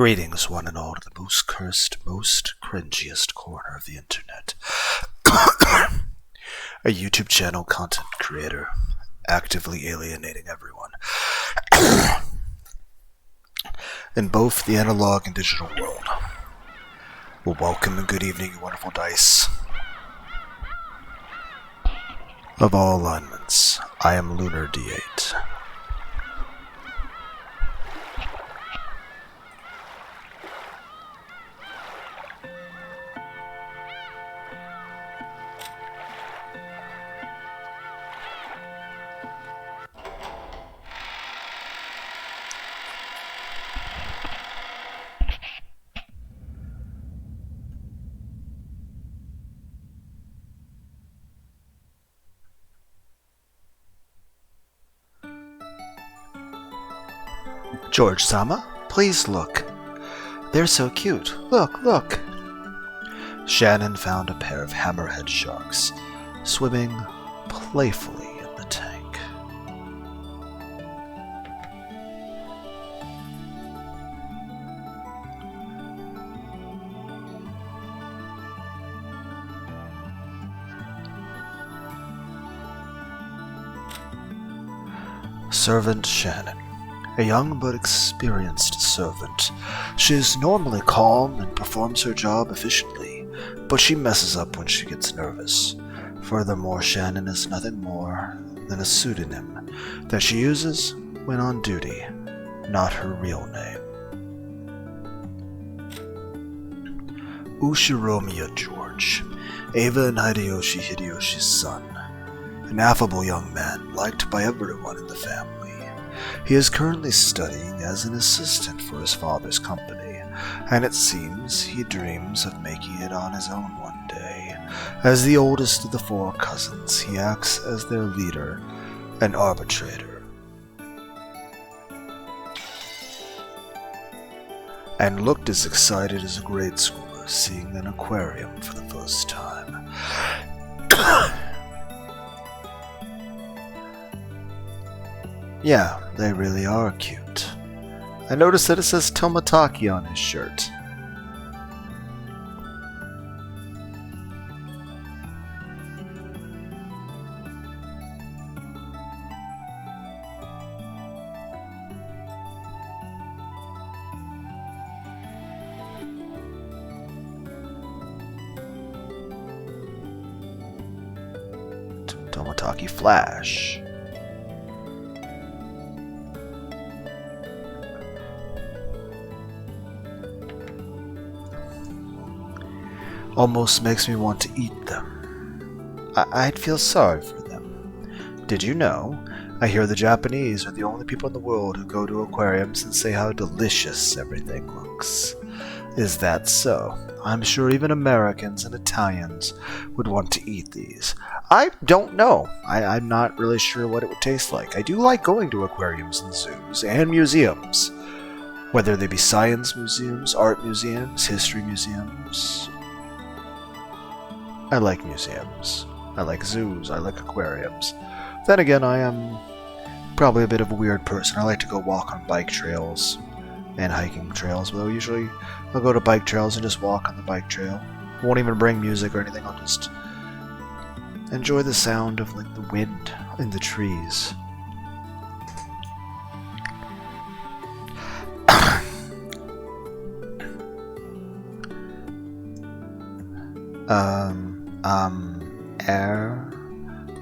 Greetings, one and all, to the most cursed, most cringiest corner of the internet. A YouTube channel content creator, actively alienating everyone. In both the analog and digital world. Well, welcome and good evening, you wonderful dice. Of all alignments, I am Lunar D8. George-sama, please look. They're so cute. Look, look. Shannon found a pair of hammerhead sharks swimming playfully in the tank. Servant Shannon. A young but experienced servant. She is normally calm and performs her job efficiently, but she messes up when she gets nervous. Furthermore, Shannon is nothing more than a pseudonym that she uses when on duty, not her real name. Ushiromiya George, Ava and Hideyoshi's son. An affable young man liked by everyone in the family. He is currently studying as an assistant for his father's company, and it seems he dreams of making it on his own one day. As the oldest of the four cousins, he acts as their leader and arbitrator, and looked as excited as a grade schooler seeing an aquarium for the first time. Yeah, they really are cute. I noticed that it says Tomataki on his shirt. Tomataki Flash. Almost makes me want to eat them. I'd feel sorry for them. Did you know? I hear the Japanese are the only people in the world who go to aquariums and say how delicious everything looks. Is that so? I'm sure even Americans and Italians would want to eat these. I don't know. I'm not really sure what it would taste like. I do like going to aquariums and zoos and museums. Whether they be science museums, art museums, history museums. I like museums. I like zoos. I like aquariums. Then again, I am probably a bit of a weird person. I like to go walk on bike trails and hiking trails. Well, usually I'll go to bike trails and just walk on the bike trail. Won't even bring music or anything. I'll just enjoy the sound of like the wind in the trees.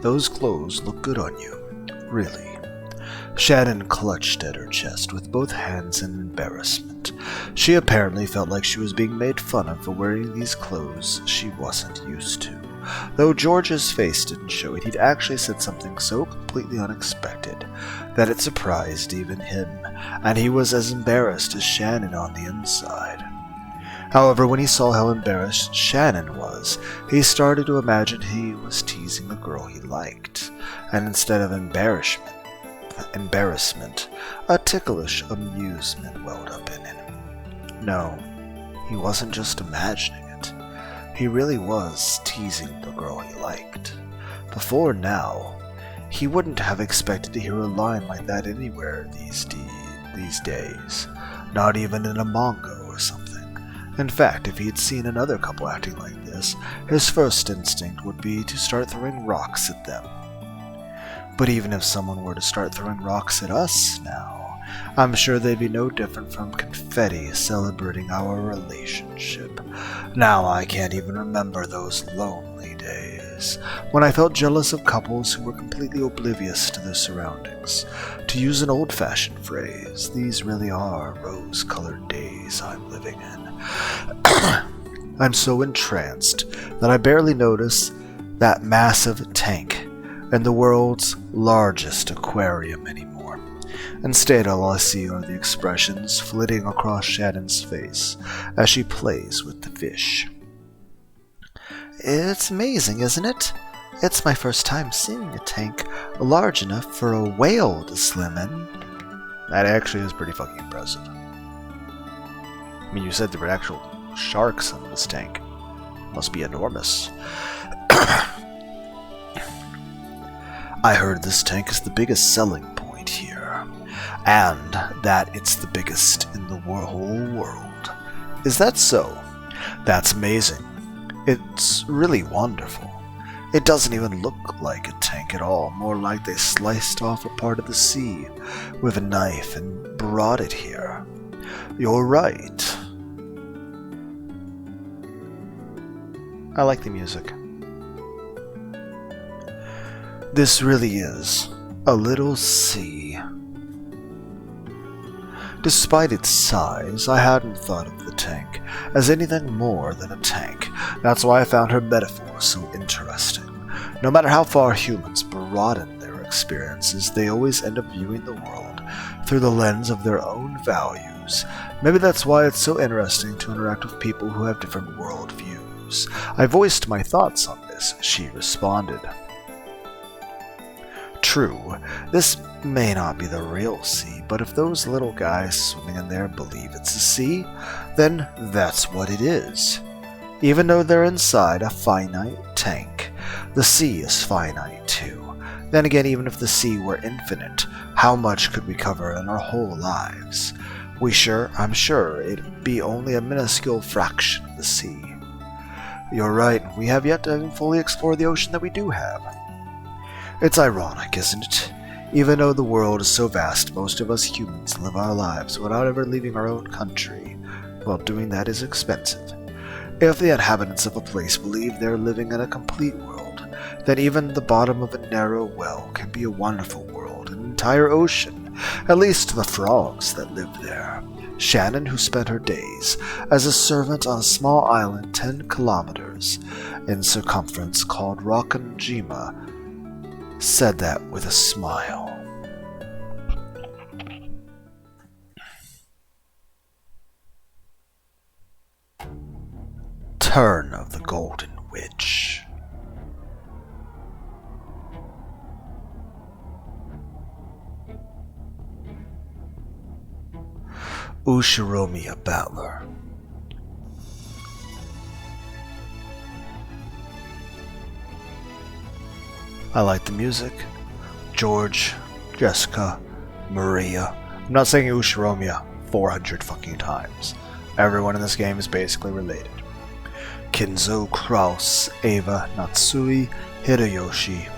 Those clothes look good on you. Really. Shannon clutched at her chest with both hands in embarrassment. She apparently felt like she was being made fun of for wearing these clothes she wasn't used to. Though George's face didn't show it, he'd actually said something so completely unexpected that it surprised even him, and he was as embarrassed as Shannon on the inside. However, when he saw how embarrassed Shannon was, he started to imagine he was teasing the girl he liked, and instead of embarrassment, a ticklish amusement welled up in him. No, he wasn't just imagining it. He really was teasing the girl he liked. Before now, he wouldn't have expected to hear a line like that anywhere these days. not even in a manga or something. In fact, if he had seen another couple acting like this, his first instinct would be to start throwing rocks at them. But even if someone were to start throwing rocks at us now, I'm sure they'd be no different from confetti celebrating our relationship. Now I can't even remember those lonely days, when I felt jealous of couples who were completely oblivious to their surroundings. To use an old-fashioned phrase, these really are rose-colored days I'm living in. I'm so entranced that I barely notice that massive tank and the world's largest aquarium anymore. Instead, all I see are the expressions flitting across Shannon's face as she plays with the fish. It's amazing, isn't it? It's my first time seeing a tank large enough for a whale to swim in. That actually is pretty fucking impressive. I mean, you said there were actual sharks in this tank. Must be enormous. I heard this tank is the biggest selling point here, and that it's the biggest in the whole world. Is that so? That's amazing. It's really wonderful. It doesn't even look like a tank at all, more like they sliced off a part of the sea with a knife and brought it here. You're right. I like the music. This really is a little sea. Despite its size, I hadn't thought of the tank as anything more than a tank. That's why I found her metaphor so interesting. No matter how far humans broaden their experiences, they always end up viewing the world through the lens of their own values. Maybe that's why it's so interesting to interact with people who have different worldviews. I voiced my thoughts on this, she responded. True, this may not be the real sea, but if those little guys swimming in there believe it's a sea, then that's what it is. Even though they're inside a finite tank, the sea is finite too. Then again, even if the sea were infinite, how much could we cover in our whole lives? I'm sure it'd be only a minuscule fraction of the sea. You're right, we have yet to even fully explore the ocean that we do have. It's ironic, isn't it? Even though the world is so vast, most of us humans live our lives without ever leaving our own country. Well, doing that is expensive. If the inhabitants of a place believe they're living in a complete world, then even the bottom of a narrow well can be a wonderful world, an entire ocean, at least to the frogs that live there. Shannon, who spent her days as a servant on a small island 10 kilometers in circumference called Rakanjima, said that with a smile. Turn of the Golden Witch. Ushiromiya Battler. I like the music. George, Jessica, Maria. I'm not saying Ushiromiya 400 fucking times. Everyone in this game is basically related. Kinzo, Kraus, Ava, Natsui, Hideyoshi.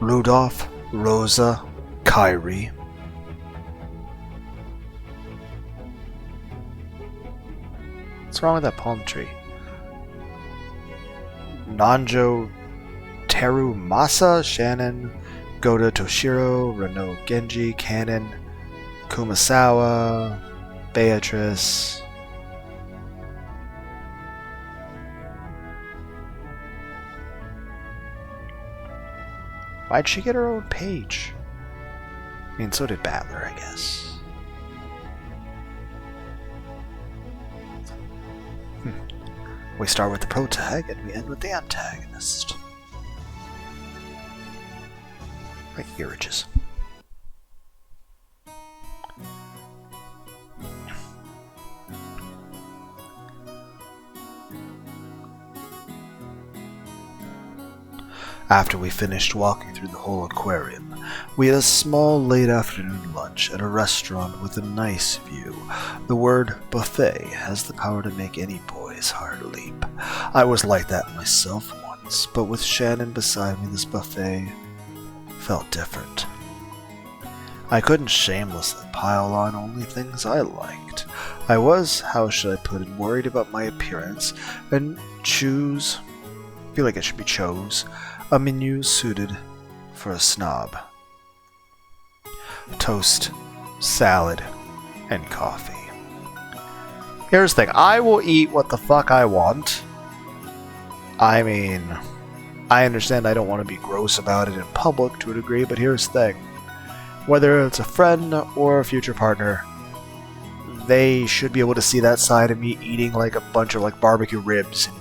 Rudolph, Rosa, Kairi. What's wrong with that palm tree? Nanjo, Terumasa, Shannon, Goda, Toshiro, Renault, Genji, Kanon, Kumasawa, Beatrice. Why'd she get her own page? I mean, so did Battler, I guess. We start with the protag and we end with the antagonist. Right here, Ridges. After we finished walking through the whole aquarium, We had a small late afternoon lunch at a restaurant with a nice view. The word buffet has the power to make any boy's heart leap. I was like that myself once, but with Shannon beside me, this buffet felt different. I couldn't shamelessly pile on only things I liked. I was, how should I put it, worried about my appearance and feel like it should be chose, a menu suited for a snob. Toast, salad, and coffee. Here's the thing, I will eat what the fuck I want. I mean, I understand I don't want to be gross about it in public to a degree, but here's the thing. Whether it's a friend or a future partner, they should be able to see that side of me eating like a bunch of like barbecue ribs and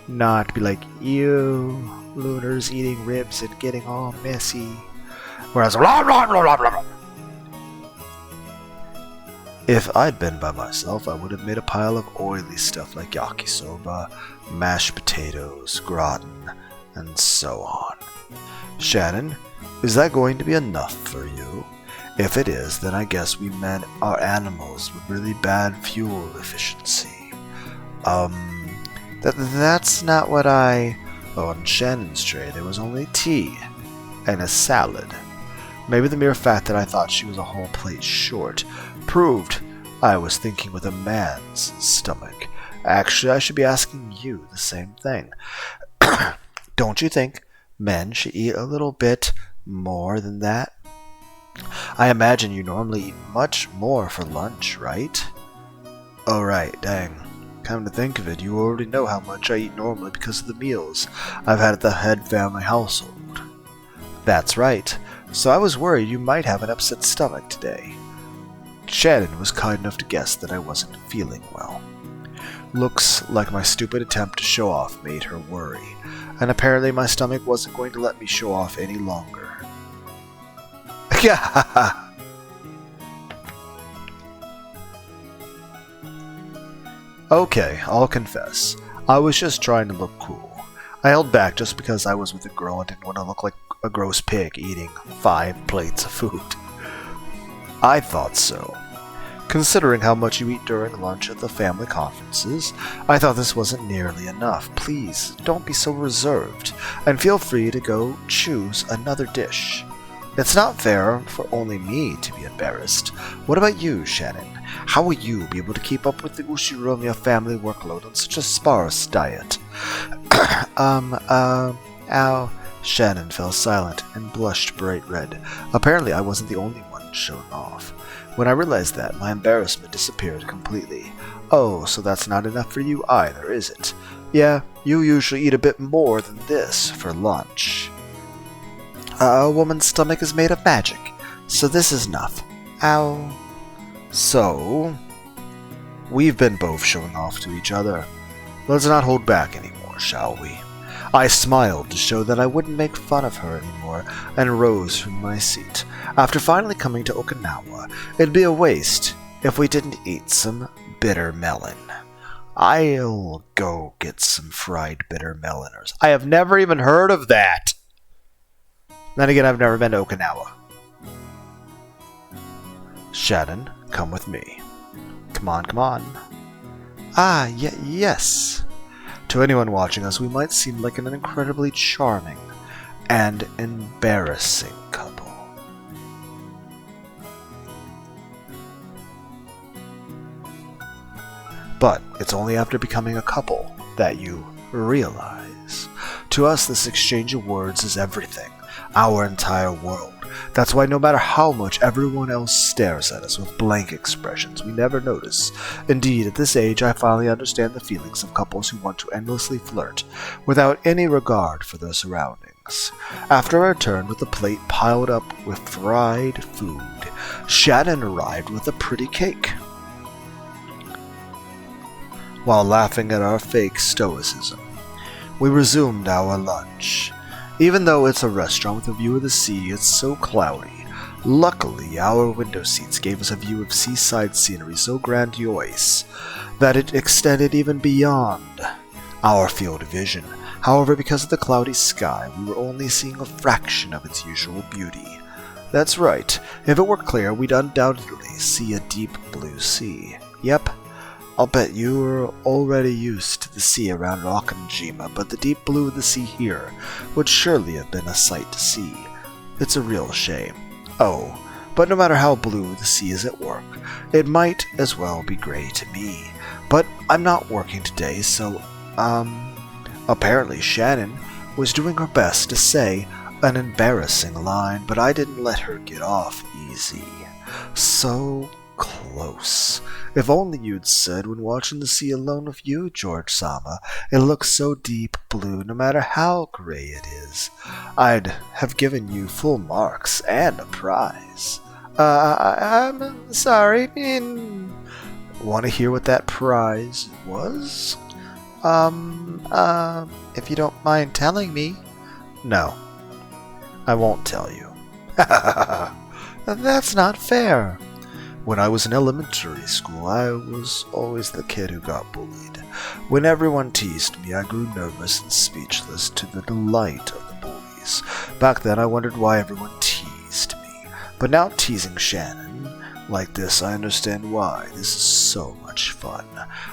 not be like, ew, Lunar's eating ribs and getting all messy. Whereas, blah, blah, blah, blah, blah. If I'd been by myself, I would have made a pile of oily stuff like yakisoba, mashed potatoes, gratin, and so on. Shannon, is that going to be enough for you? If it is, then I guess we men are animals with really bad fuel efficiency. That's not what I... Oh, on Shannon's tray there was only tea and a salad. Maybe the mere fact that I thought she was a whole plate short proved I was thinking with a man's stomach. Actually, I should be asking you the same thing. Don't you think men should eat a little bit more than that? I imagine you normally eat much more for lunch, right? Oh right, dang. Come to think of it, you already know how much I eat normally because of the meals I've had at the head family household. That's right. So I was worried you might have an upset stomach today. Shannon was kind enough to guess that I wasn't feeling well. Looks like my stupid attempt to show off made her worry, and apparently my stomach wasn't going to let me show off any longer. Okay, I'll confess. I was just trying to look cool. I held back just because I was with a girl and didn't want to look like a gross pig eating 5 plates of food. I thought so. Considering how much you eat during lunch at the family conferences, I thought this wasn't nearly enough. Please, don't be so reserved, and feel free to go choose another dish. It's not fair for only me to be embarrassed. What about you, Shannon? How will you be able to keep up with the Ushiromiya family workload on such a sparse diet? Ow. Shannon fell silent and blushed bright red. Apparently I wasn't the only one showing off. When I realized that, my embarrassment disappeared completely. Oh, so that's not enough for you either, is it? Yeah, you usually eat a bit more than this for lunch. A woman's stomach is made of magic, so this is enough. Ow. So, we've been both showing off to each other. Let's not hold back anymore, shall we? I smiled to show that I wouldn't make fun of her anymore, and rose from my seat. After finally coming to Okinawa, it'd be a waste if we didn't eat some bitter melon. I'll go get some fried bitter meloners. I have never even heard of that! Then again, I've never been to Okinawa. Shannon, come with me. Come on. Yes. To anyone watching us, we might seem like an incredibly charming and embarrassing couple. But it's only after becoming a couple that you realize. To us, this exchange of words is everything, our entire world. That's why no matter how much everyone else stares at us with blank expressions, we never notice. Indeed, at this age, I finally understand the feelings of couples who want to endlessly flirt, without any regard for their surroundings. After our turn with the plate piled up with fried food, Shannon arrived with a pretty cake. While laughing at our fake stoicism, we resumed our lunch. Even though it's a restaurant with a view of the sea, it's so cloudy. Luckily, our window seats gave us a view of seaside scenery so grandiose that it extended even beyond our field of vision. However, because of the cloudy sky, we were only seeing a fraction of its usual beauty. That's right. If it were clear, we'd undoubtedly see a deep blue sea. Yep. I'll bet you're already used to the sea around Okanjima, but the deep blue of the sea here would surely have been a sight to see. It's a real shame. Oh, but no matter how blue the sea is at work, it might as well be gray to me. But I'm not working today, so, apparently Shannon was doing her best to say an embarrassing line, but I didn't let her get off easy. So close. If only you'd said when watching the sea alone with you, George-sama, it looks so deep blue no matter how gray it is. I'd have given you full marks and a prize. I'm sorry, Want to hear what that prize was? If you don't mind telling me. No, I won't tell you. That's not fair. When I was in elementary school, I was always the kid who got bullied. When everyone teased me, I grew nervous and speechless to the delight of the bullies. Back then, I wondered why everyone teased me. But now teasing Shannon like this, I understand why. This is so much fun.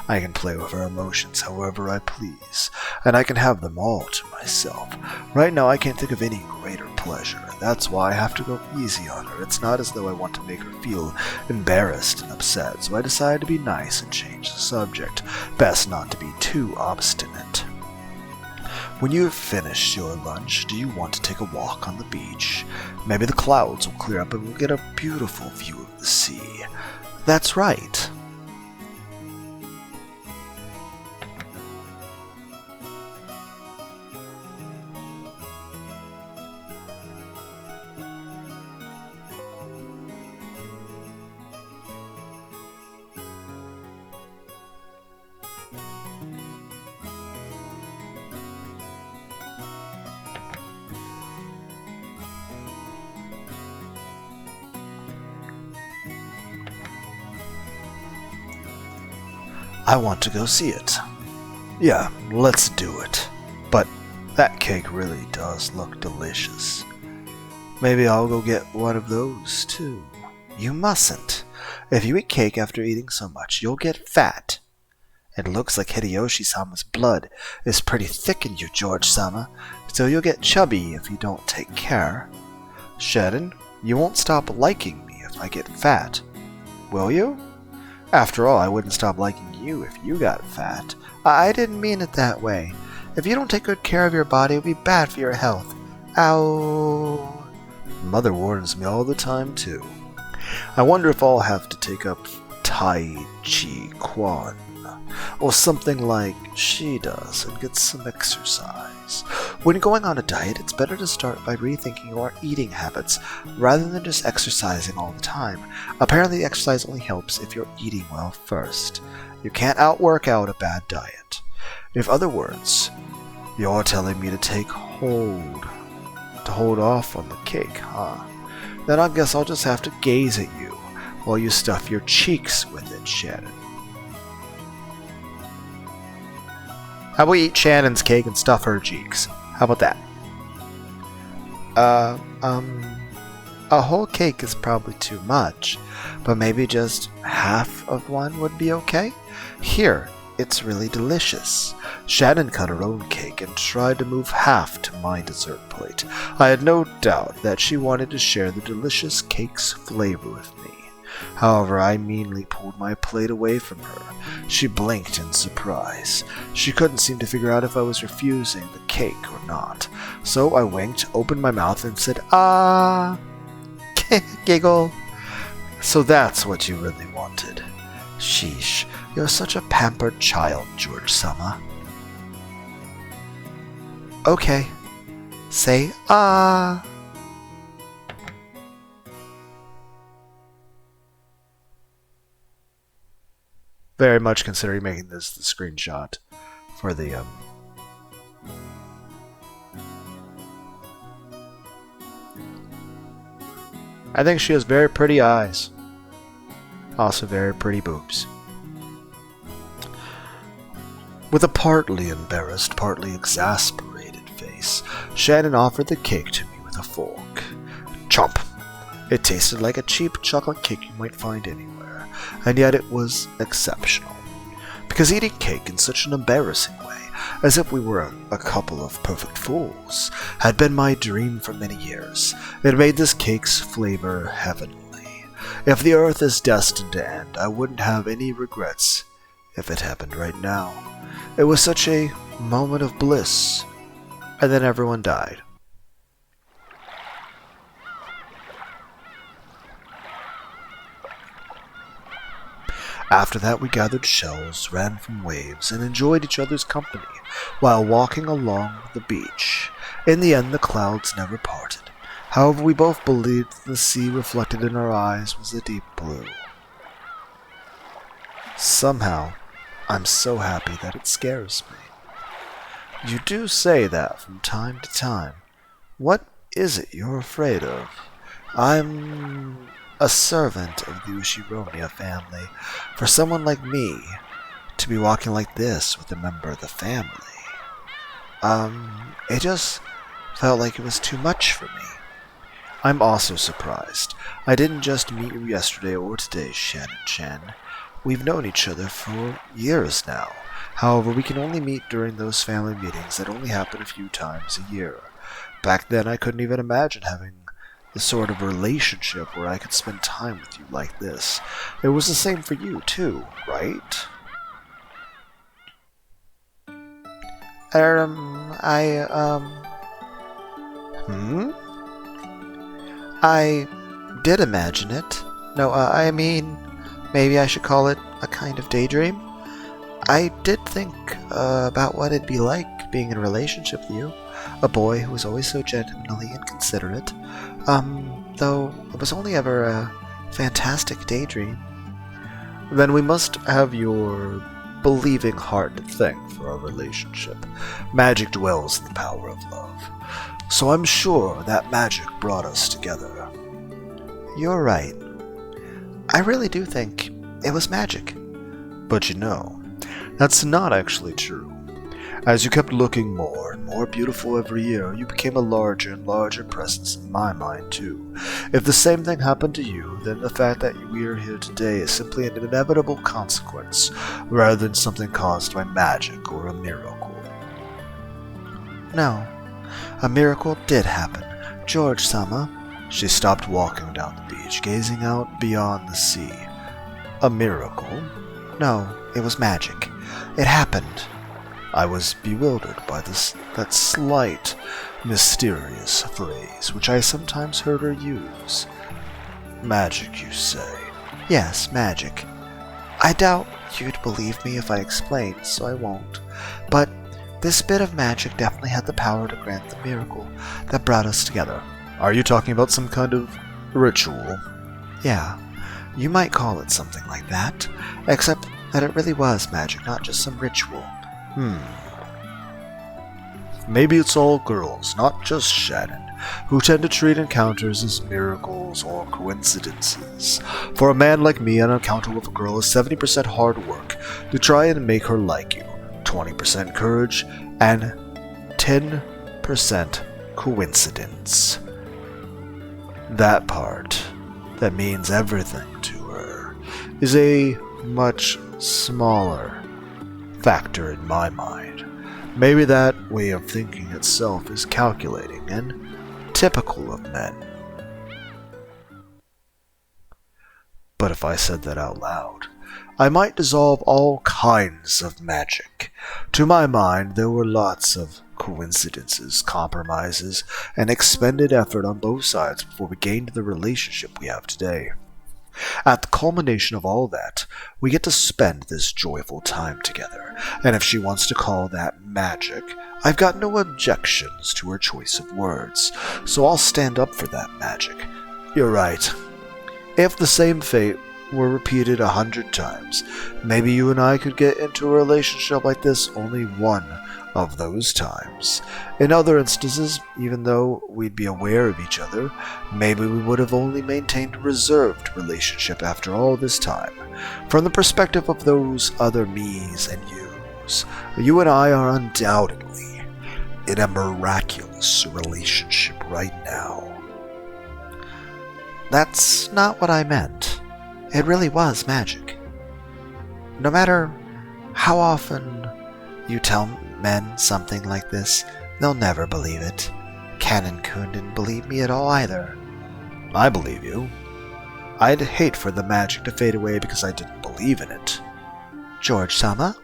I can play with her emotions however I please, and I can have them all to myself. Right now, I can't think of any greater pleasure. That's why I have to go easy on her. It's not as though I want to make her feel embarrassed and upset, so I decided to be nice and change the subject. Best not to be too obstinate. When you have finished your lunch, do you want to take a walk on the beach? Maybe the clouds will clear up and we'll get a beautiful view of the sea. That's right. I want to go see it. Yeah, let's do it. But that cake really does look delicious. Maybe I'll go get one of those, too. You mustn't. If you eat cake after eating so much, you'll get fat. It looks like Hideyoshi-sama's blood is pretty thick in you, George-sama, so you'll get chubby if you don't take care. Shannon, you won't stop liking me if I get fat. Will you? After all, I wouldn't stop liking you if you got fat. I didn't mean it that way. If you don't take good care of your body, it'll be bad for your health. Ow. Mother warns me all the time, too. I wonder if I'll have to take up Tai Chi Quan, or something like she does, and get some exercise. When going on a diet, it's better to start by rethinking your eating habits, rather than just exercising all the time. Apparently, exercise only helps if you're eating well first. You can't outwork out a bad diet. In other words, you're telling me to hold off on the cake, huh? Then I guess I'll just have to gaze at you while you stuff your cheeks with it, Shannon. How about we eat Shannon's cake and stuff her cheeks? How about that? A whole cake is probably too much, but maybe just half of one would be okay? Here, it's really delicious. Shannon cut her own cake and tried to move half to my dessert plate. I had no doubt that she wanted to share the delicious cake's flavor with me. However, I meanly pulled my plate away from her. She blinked in surprise. She couldn't seem to figure out if I was refusing the cake or not. So I winked, opened my mouth, and said, "Ah!" Giggle. So that's what you really wanted. Sheesh, you're such a pampered child, George-sama. Okay. Say, "Ah!" Very much considering making this the screenshot for the I think she has very pretty eyes. Also very pretty boobs. With a partly embarrassed, partly exasperated face, Shannon offered the cake to me with a fork. Chomp! It tasted like a cheap chocolate cake you might find anywhere, and yet it was exceptional. Because eating cake in such an embarrassing way, as if we were a couple of perfect fools, had been my dream for many years. It made this cake's flavor heavenly. If the earth is destined to end, I wouldn't have any regrets if it happened right now. It was such a moment of bliss. And then everyone died. After that, we gathered shells, ran from waves, and enjoyed each other's company while walking along the beach. In the end, the clouds never parted. However, we both believed the sea reflected in our eyes was a deep blue. Somehow, I'm so happy that it scares me. You do say that from time to time. What is it you're afraid of? I'm a servant of the Ushiromiya family. For someone like me to be walking like this with a member of the family, it just felt like it was too much for me. I'm also surprised. I didn't just meet you yesterday or today, Shannon-chan. We've known each other for years now. However, we can only meet during those family meetings that only happen a few times a year. Back then, I couldn't even imagine having the sort of relationship where I could spend time with you like this. It was the same for you, too, right? I did imagine it. No, I mean, maybe I should call it a kind of daydream. I did think about what it'd be like being in a relationship with you. A boy who was always so gentlemanly and considerate. Though it was only ever a fantastic daydream. Then we must have your believing heart to thank for our relationship. Magic dwells in the power of love. So I'm sure that magic brought us together. You're right. I really do think it was magic. But you know, that's not actually true. As you kept looking more and more beautiful every year, you became a larger and larger presence in my mind, too. If the same thing happened to you, then the fact that we are here today is simply an inevitable consequence, rather than something caused by magic or a miracle. No, a miracle did happen. George-sama. She stopped walking down the beach, gazing out beyond the sea. A miracle? No, it was magic. It happened. I was bewildered by that slight, mysterious phrase, which I sometimes heard her use. Magic, you say? Yes, magic. I doubt you'd believe me if I explained, so I won't. But this bit of magic definitely had the power to grant the miracle that brought us together. Are you talking about some kind of ritual? Yeah, you might call it something like that, except that it really was magic, not just some ritual. Maybe it's all girls, not just Shannon, who tend to treat encounters as miracles or coincidences. For a man like me, an encounter with a girl is 70% hard work to try and make her like you, 20% courage, and 10% coincidence. That part, that means everything to her, is a much smaller factor in my mind. Maybe that way of thinking itself is calculating and typical of men. But if I said that out loud, I might dissolve all kinds of magic. To my mind, there were lots of coincidences, compromises, and expended effort on both sides before we gained the relationship we have today. At the culmination of all that, we get to spend this joyful time together, and if she wants to call that magic, I've got no objections to her choice of words, so I'll stand up for that magic. You're right. If the same fate were repeated 100 times, maybe you and I could get into a relationship like this only one of those times. In other instances, even though we'd be aware of each other, maybe we would have only maintained a reserved relationship after all this time. From the perspective of those other me's and you's, you and I are undoubtedly in a miraculous relationship right now. That's not what I meant. It really was magic. No matter how often you tell men something like this, they'll never believe it. Cannon-kun didn't believe me at all either. I believe you. I'd hate for the magic to fade away because I didn't believe in it. George-sama?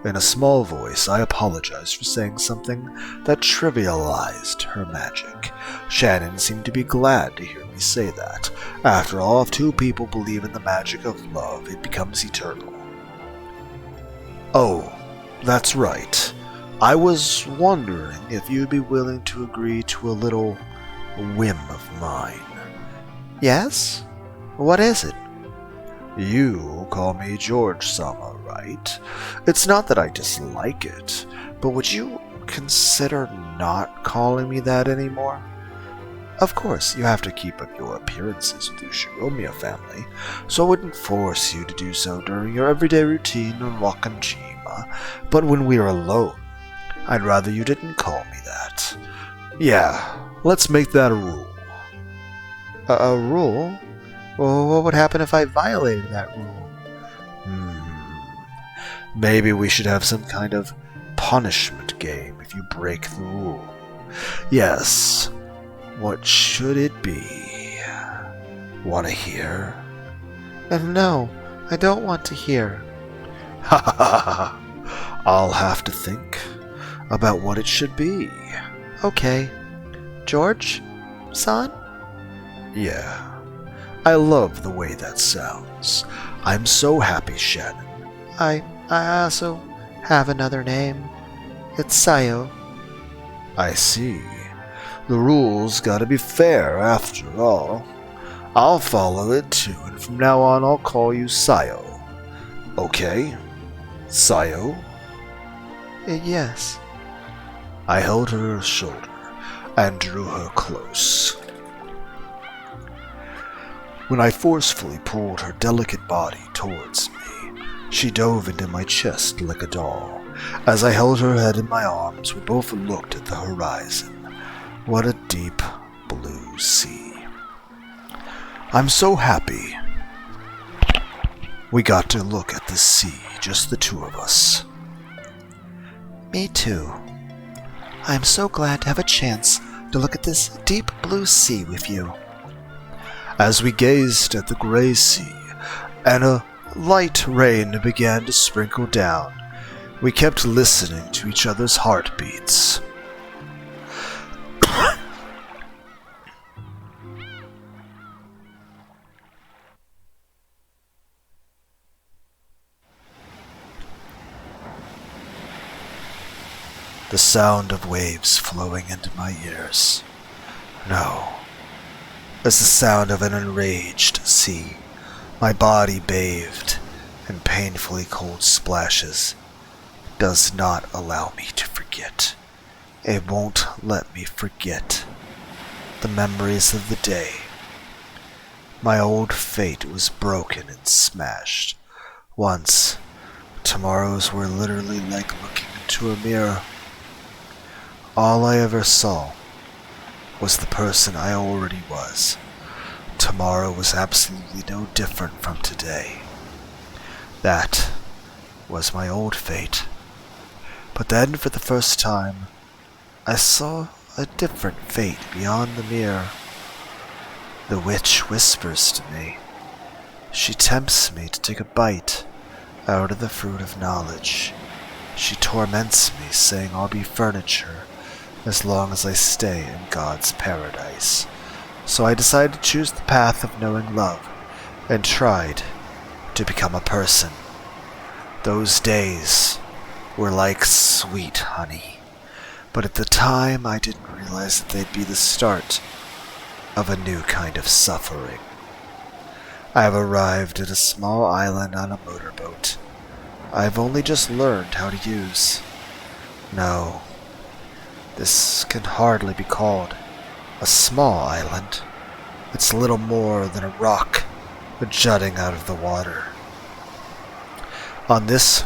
In a small voice, I apologized for saying something that trivialized her magic. Shannon seemed to be glad to hear me say that. After all, if two people believe in the magic of love, it becomes eternal. Oh, that's right. I was wondering if you'd be willing to agree to a little whim of mine. Yes? What is it? You call me George-sama, right? It's not that I dislike it, but would you consider not calling me that anymore? Of course, you have to keep up your appearances with your Shiromiya family, so I wouldn't force you to do so during your everyday routine on Wakanjima, but when we're alone, I'd rather you didn't call me that. Yeah, let's make that a rule. A rule? Well, what would happen if I violated that rule? Maybe we should have some kind of punishment game if you break the rule. Yes. What should it be? Want to hear? No, I don't want to hear. Ha ha ha! I'll have to think about what it should be. Okay. George-san? Yeah. I love the way that sounds. I'm so happy, Shannon. I also have another name. It's Sayo. I see. The rules gotta be fair, after all. I'll follow it too, and from now on I'll call you Sayo. Okay? Sayo? Yes. I held her shoulder and drew her close. When I forcefully pulled her delicate body towards me, she dove into my chest like a doll. As I held her head in my arms, we both looked at the horizon. What a deep blue sea. I'm so happy we got to look at the sea, just the two of us. Me too. I'm so glad to have a chance to look at this deep blue sea with you. As we gazed at the gray sea, and a light rain began to sprinkle down, we kept listening to each other's heartbeats. The sound of waves flowing into my ears. No. As the sound of an enraged sea, my body bathed in painfully cold splashes, does not allow me to forget. It won't let me forget the memories of the day. My old fate was broken and smashed. Once, tomorrows were literally like looking into a mirror. All I ever saw was the person I already was. Tomorrow was absolutely no different from today. That was my old fate. But then, for the first time, I saw a different fate beyond the mirror. The witch whispers to me. She tempts me to take a bite out of the fruit of knowledge. She torments me, saying I'll be furniture as long as I stay in God's paradise. So I decided to choose the path of knowing love, and tried to become a person. Those days were like sweet honey, but at the time I didn't realize that they'd be the start of a new kind of suffering. I have arrived at a small island on a motorboat. I've only just learned how to use. No, this can hardly be called a small island. It's little more than a rock jutting out of the water. On this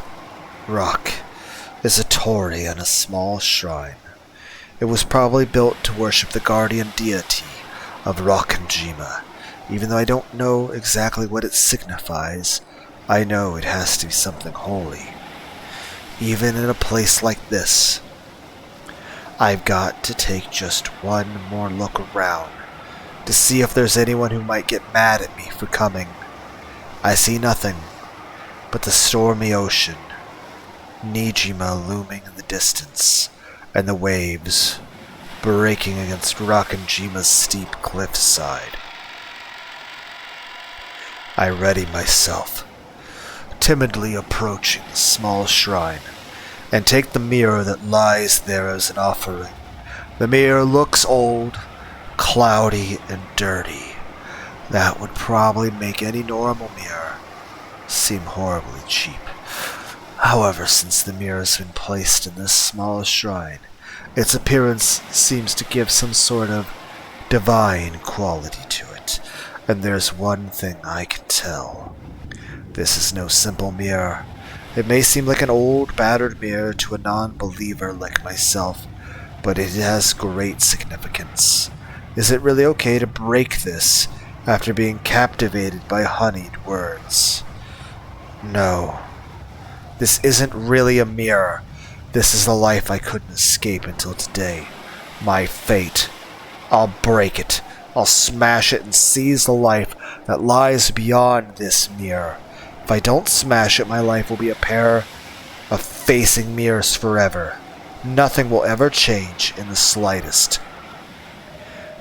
rock is a torii and a small shrine. It was probably built to worship the guardian deity of Rakanjima, Even though I don't know exactly what it signifies, I know it has to be something holy. Even in a place like this, I've got to take just one more look around to see if there's anyone who might get mad at me for coming. I see nothing but the stormy ocean, Nijima looming in the distance, and the waves breaking against Rakanjima's steep cliffside. I ready myself, timidly approaching the small shrine, and take the mirror that lies there as an offering. The mirror looks old, cloudy, and dirty. That would probably make any normal mirror seem horribly cheap. However, since the mirror has been placed in this small shrine, its appearance seems to give some sort of divine quality to it. And there's one thing I can tell. This is no simple mirror. It may seem like an old, battered mirror to a non-believer like myself, but it has great significance. Is it really okay to break this after being captivated by honeyed words? No. This isn't really a mirror. This is the life I couldn't escape until today. My fate. I'll break it. I'll smash it and seize the life that lies beyond this mirror. If I don't smash it, my life will be a pair of facing mirrors forever. Nothing will ever change in the slightest.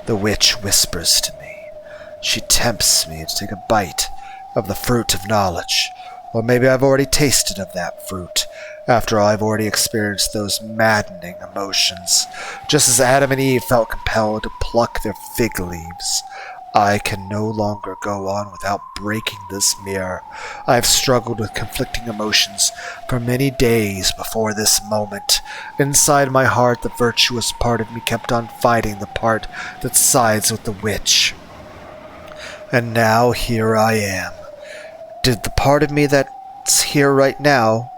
The witch whispers to me. She tempts me to take a bite of the fruit of knowledge. Or maybe I've already tasted of that fruit. After all, I've already experienced those maddening emotions. Just as Adam and Eve felt compelled to pluck their fig leaves, I can no longer go on without breaking this mirror. I have struggled with conflicting emotions for many days before this moment. Inside my heart, the virtuous part of me kept on fighting the part that sides with the witch. And now here I am. Did the part of me that's here right now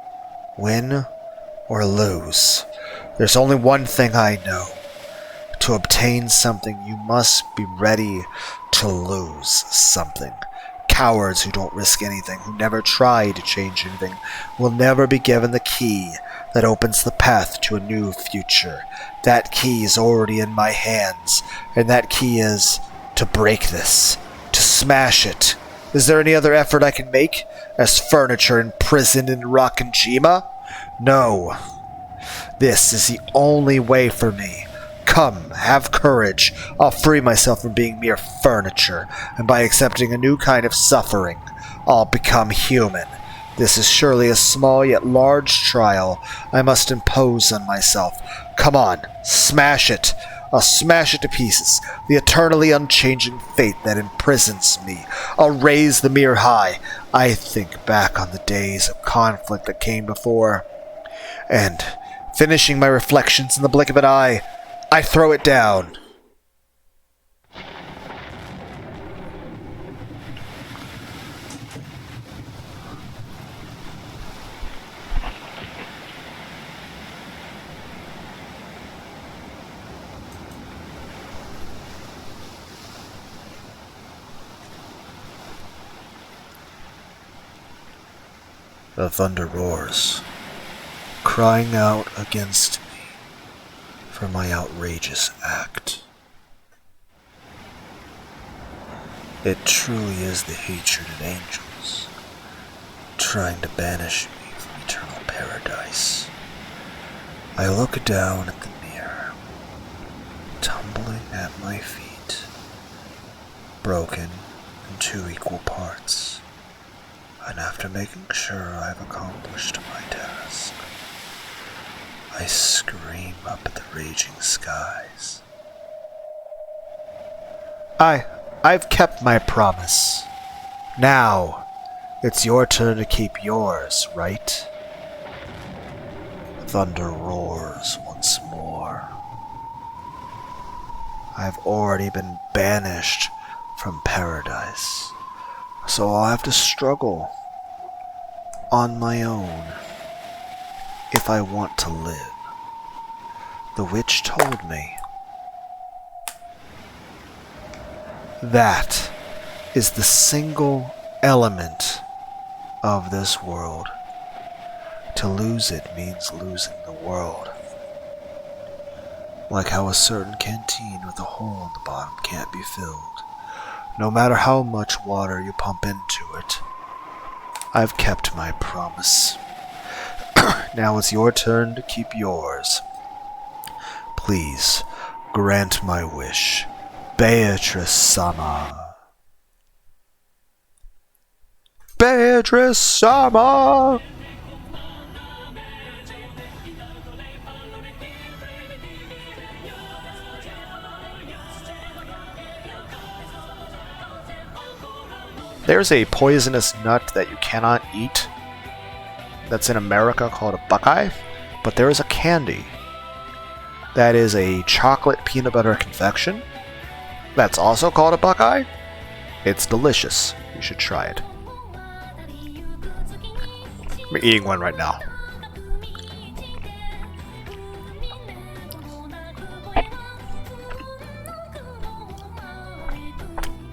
win or lose? There's only one thing I know. To obtain something, you must be ready to lose something. Cowards who don't risk anything, who never try to change anything, will never be given the key that opens the path to a new future. That key is already in my hands, and that key is to break this, to smash it. Is there any other effort I can make as furniture imprisoned in Rakanjima? No. This is the only way for me. Come, have courage. I'll free myself from being mere furniture, and by accepting a new kind of suffering, I'll become human. This is surely a small yet large trial I must impose on myself. Come on, smash it. I'll smash it to pieces, the eternally unchanging fate that imprisons me. I'll raise the mirror high. I think back on the days of conflict that came before, and, finishing my reflections in the blink of an eye, I throw it down. The thunder roars, crying out against me for my outrageous act. It truly is the hatred of angels, trying to banish me from eternal paradise. I look down at the mirror, tumbling at my feet, broken in 2 equal parts. And after making sure I've accomplished my task, I scream up at the raging skies. I've kept my promise. Now, it's your turn to keep yours, right? Thunder roars once more. I've already been banished from paradise, so I'll have to struggle on my own if I want to live. The witch told me that is the single element of this world. To lose it means losing the world. Like how a certain canteen with a hole in the bottom can't be filled, no matter how much water you pump into it. I've kept my promise. Now it's your turn to keep yours. Please, grant my wish, Beatrice-sama. Beatrice-sama! There's a poisonous nut that you cannot eat that's in America called a buckeye, but there is a candy that is a chocolate peanut butter confection that's also called a buckeye. It's delicious. You should try it. I'm eating one right now.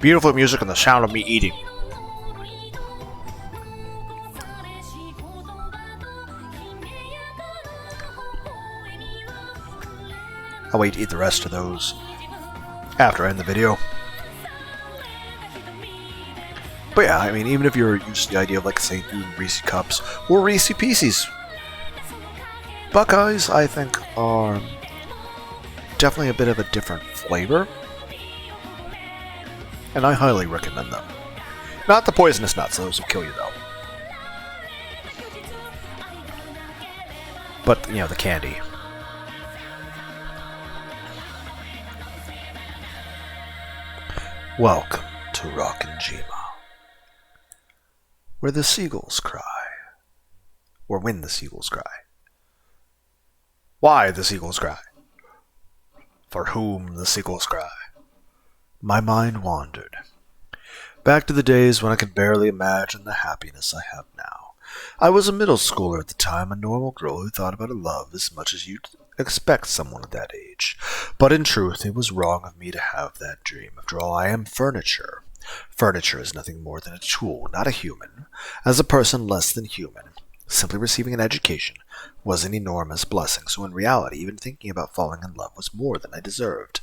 Beautiful music and the sound of me eating. I'll wait to eat the rest of those after I end the video. But yeah, I mean, even if you're used to the idea of, like, say, eating Reese Cups or Reese Pieces, Buckeyes, I think, are definitely a bit of a different flavor. And I highly recommend them. Not the poisonous nuts, those will kill you, though. But, you know, the candy. Welcome to Rockinjima, where the seagulls cry. Or when the seagulls cry. Why the seagulls cry? For whom the seagulls cry? My mind wandered. Back to the days when I could barely imagine the happiness I have now. I was a middle schooler at the time, a normal girl who thought about love as much as you'd expect someone at that age. But in truth, it was wrong of me to have that dream. After all, I am furniture. Furniture is nothing more than a tool, not a human. As a person less than human, simply receiving an education was an enormous blessing, so in reality, even thinking about falling in love was more than I deserved.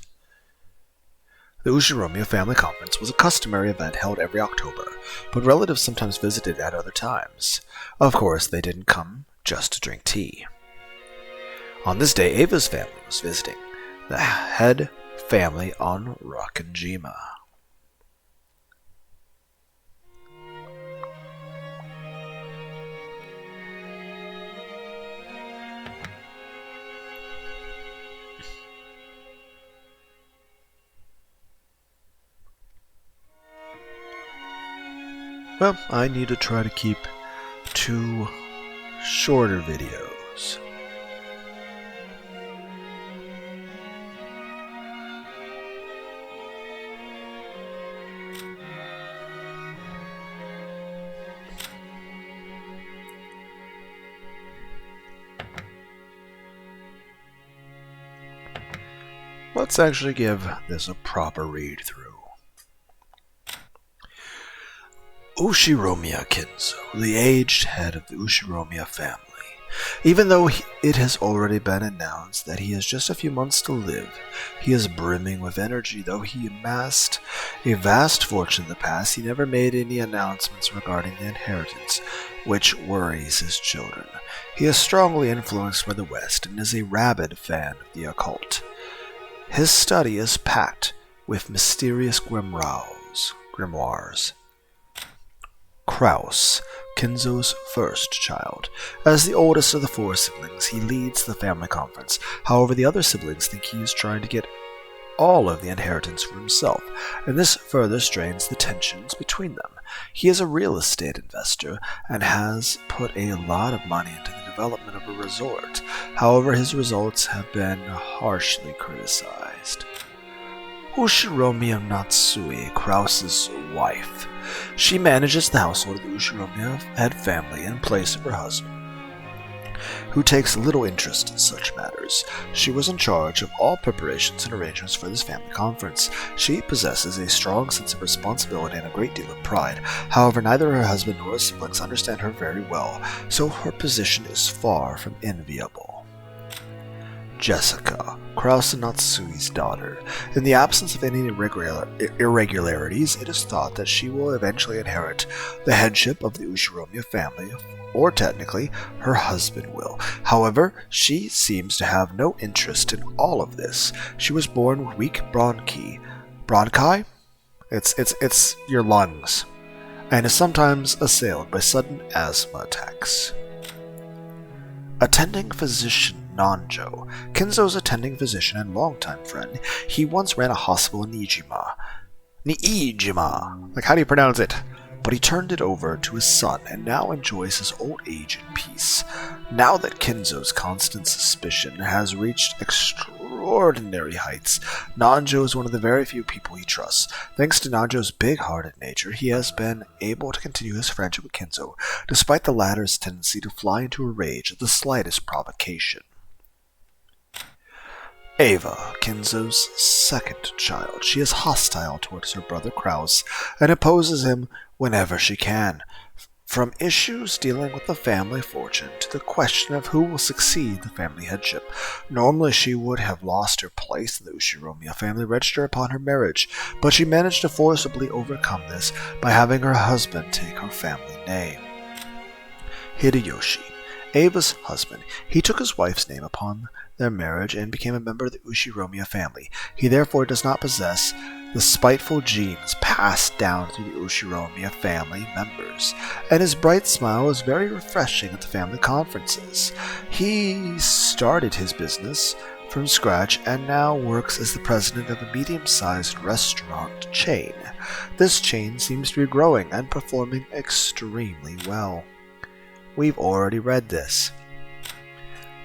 The Ushiromiya Family Conference was a customary event held every October, but relatives sometimes visited at other times. Of course, they didn't come just to drink tea. On this day, Ava's family was visiting, the head family on Rockinjima. Well, I need to try to keep 2 shorter videos. Let's actually give this a proper read through. Ushiromiya Kinzo, the aged head of the Ushiromiya family. Even though it has already been announced that he has just a few months to live, he is brimming with energy. Though he amassed a vast fortune in the past, he never made any announcements regarding the inheritance, which worries his children. He is strongly influenced by the West and is a rabid fan of the occult. His study is packed with mysterious grimoires. Kraus, Kinzo's first child. As the oldest of the 4 siblings, he leads the family conference. However, the other siblings think he is trying to get all of the inheritance for himself, and this further strains the tensions between them. He is a real estate investor and has put a lot of money into the development of a resort. However, his results have been harshly criticized. Ushiromiya Natsui, Kraus's wife. She manages the household of the Ushiromiya head family in place of her husband. who takes little interest in such matters. She was in charge of all preparations and arrangements for this family conference. She possesses a strong sense of responsibility and a great deal of pride. However, neither her husband nor her siblings understand her very well, so her position is far from enviable. Jessica, Krause Natsui's daughter. In the absence of any irregularities, it is thought that she will eventually inherit the headship of the Ushiromiya family, or technically, her husband will. However, she seems to have no interest in all of this. She was born with weak bronchi. Bronchi? It's your lungs, and is sometimes assailed by sudden asthma attacks. Attending physician Nanjo. Kinzo's attending physician and longtime friend. He once ran a hospital in Niijima. Like, how do you pronounce it? But he turned it over to his son and now enjoys his old age in peace. Now that Kinzo's constant suspicion has reached extraordinary heights, Nanjo is one of the very few people he trusts. Thanks to Nanjo's big-hearted nature, he has been able to continue his friendship with Kinzo, despite the latter's tendency to fly into a rage at the slightest provocation. Ava, Kinzo's second child. She is hostile towards her brother Krause and opposes him whenever she can. From issues dealing with the family fortune to the question of who will succeed the family headship. Normally she would have lost her place in the Ushiromiya family register upon her marriage, but she managed to forcibly overcome this by having her husband take her family name. Hideyoshi, Ava's husband. He took his wife's name upon their marriage and became a member of the Ushiromiya family. He therefore does not possess the spiteful genes passed down through the Ushiromiya family members, and his bright smile is very refreshing at the family conferences. He started his business from scratch and now works as the president of a medium-sized restaurant chain. This chain seems to be growing and performing extremely well. We've already read this.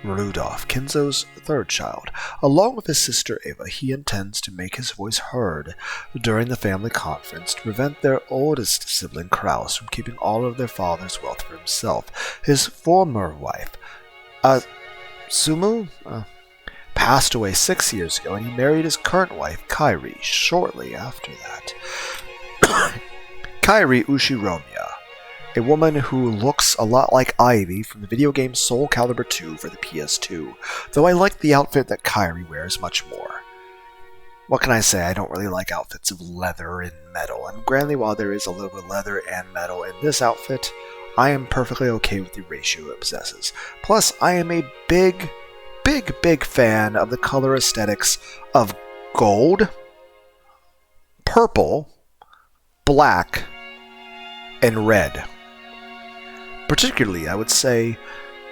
Rudolph, Kinzo's third child. Along with his sister Ava, he intends to make his voice heard during the family conference to prevent their oldest sibling Krause from keeping all of their father's wealth for himself. His former wife, Sumu, passed away 6 years ago, and he married his current wife, Kairi, shortly after that. Kairi Ushiromiya, a woman who looks a lot like Ivy from the video game Soul Calibur 2 for the PS2, though I like the outfit that Kairi wears much more. What can I say? I don't really like outfits of leather and metal, and granted, while there is a little bit of leather and metal in this outfit, I am perfectly okay with the ratio it possesses. Plus, I am a big fan of the color aesthetics of gold, purple, black, and red. Particularly, I would say,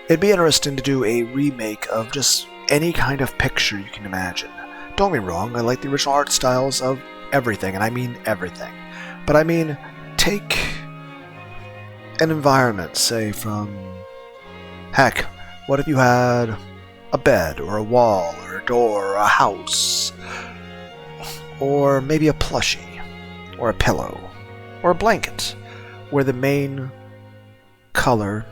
it'd be interesting to do a remake of just any kind of picture you can imagine. Don't get me wrong, I like the original art styles of everything, and I mean everything. But I mean, take an environment, say from... Heck, what if you had a bed, or a wall, or a door, or a house? Or maybe a plushie, or a pillow, or a blanket, where the main color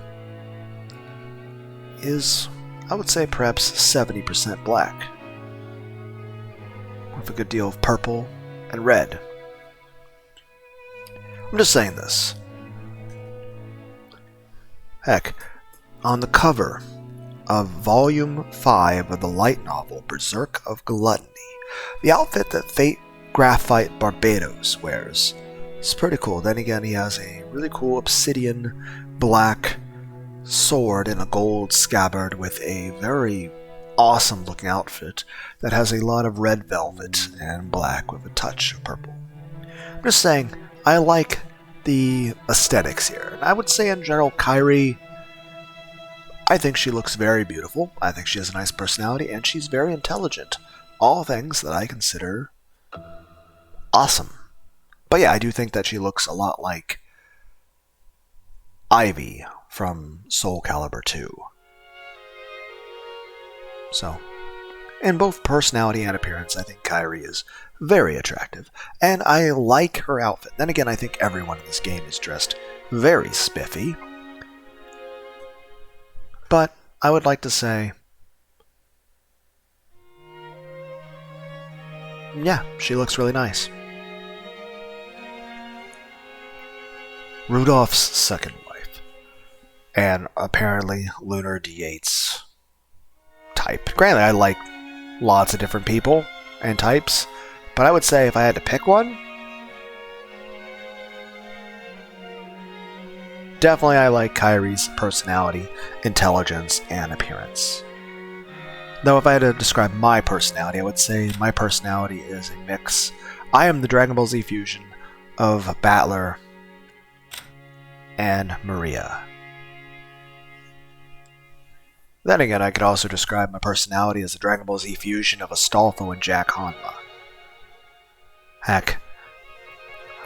is, I would say, perhaps 70% black, with a good deal of purple and red. I'm just saying this. Heck, on the cover of Volume 5 of the light novel Berserk of Gluttony, the outfit that Fate Graphite Barbados wears is pretty cool. Then again, he has a really cool obsidian black sword and a gold scabbard with a very awesome looking outfit that has a lot of red velvet and black with a touch of purple. I'm just saying, I like the aesthetics here. And I would say in general, Kairi, I think she looks very beautiful. I think she has a nice personality, and she's very intelligent. All things that I consider awesome. But yeah, I do think that she looks a lot like Ivy from Soul Calibur 2. So, in both personality and appearance, I think Kairi is very attractive, and I like her outfit. Then again, I think everyone in this game is dressed very spiffy. But I would like to say, yeah, she looks really nice. Rudolph's second wife, and apparently Lunar D8's type. Granted, I like lots of different people and types, but I would say if I had to pick one, definitely I like Kyrie's personality, intelligence, and appearance. Though if I had to describe my personality, I would say my personality is a mix. I am the Dragon Ball Z fusion of Battler and Maria. Then again, I could also describe my personality as a Dragon Ball Z fusion of Astolfo and Jack Hanma. Heck,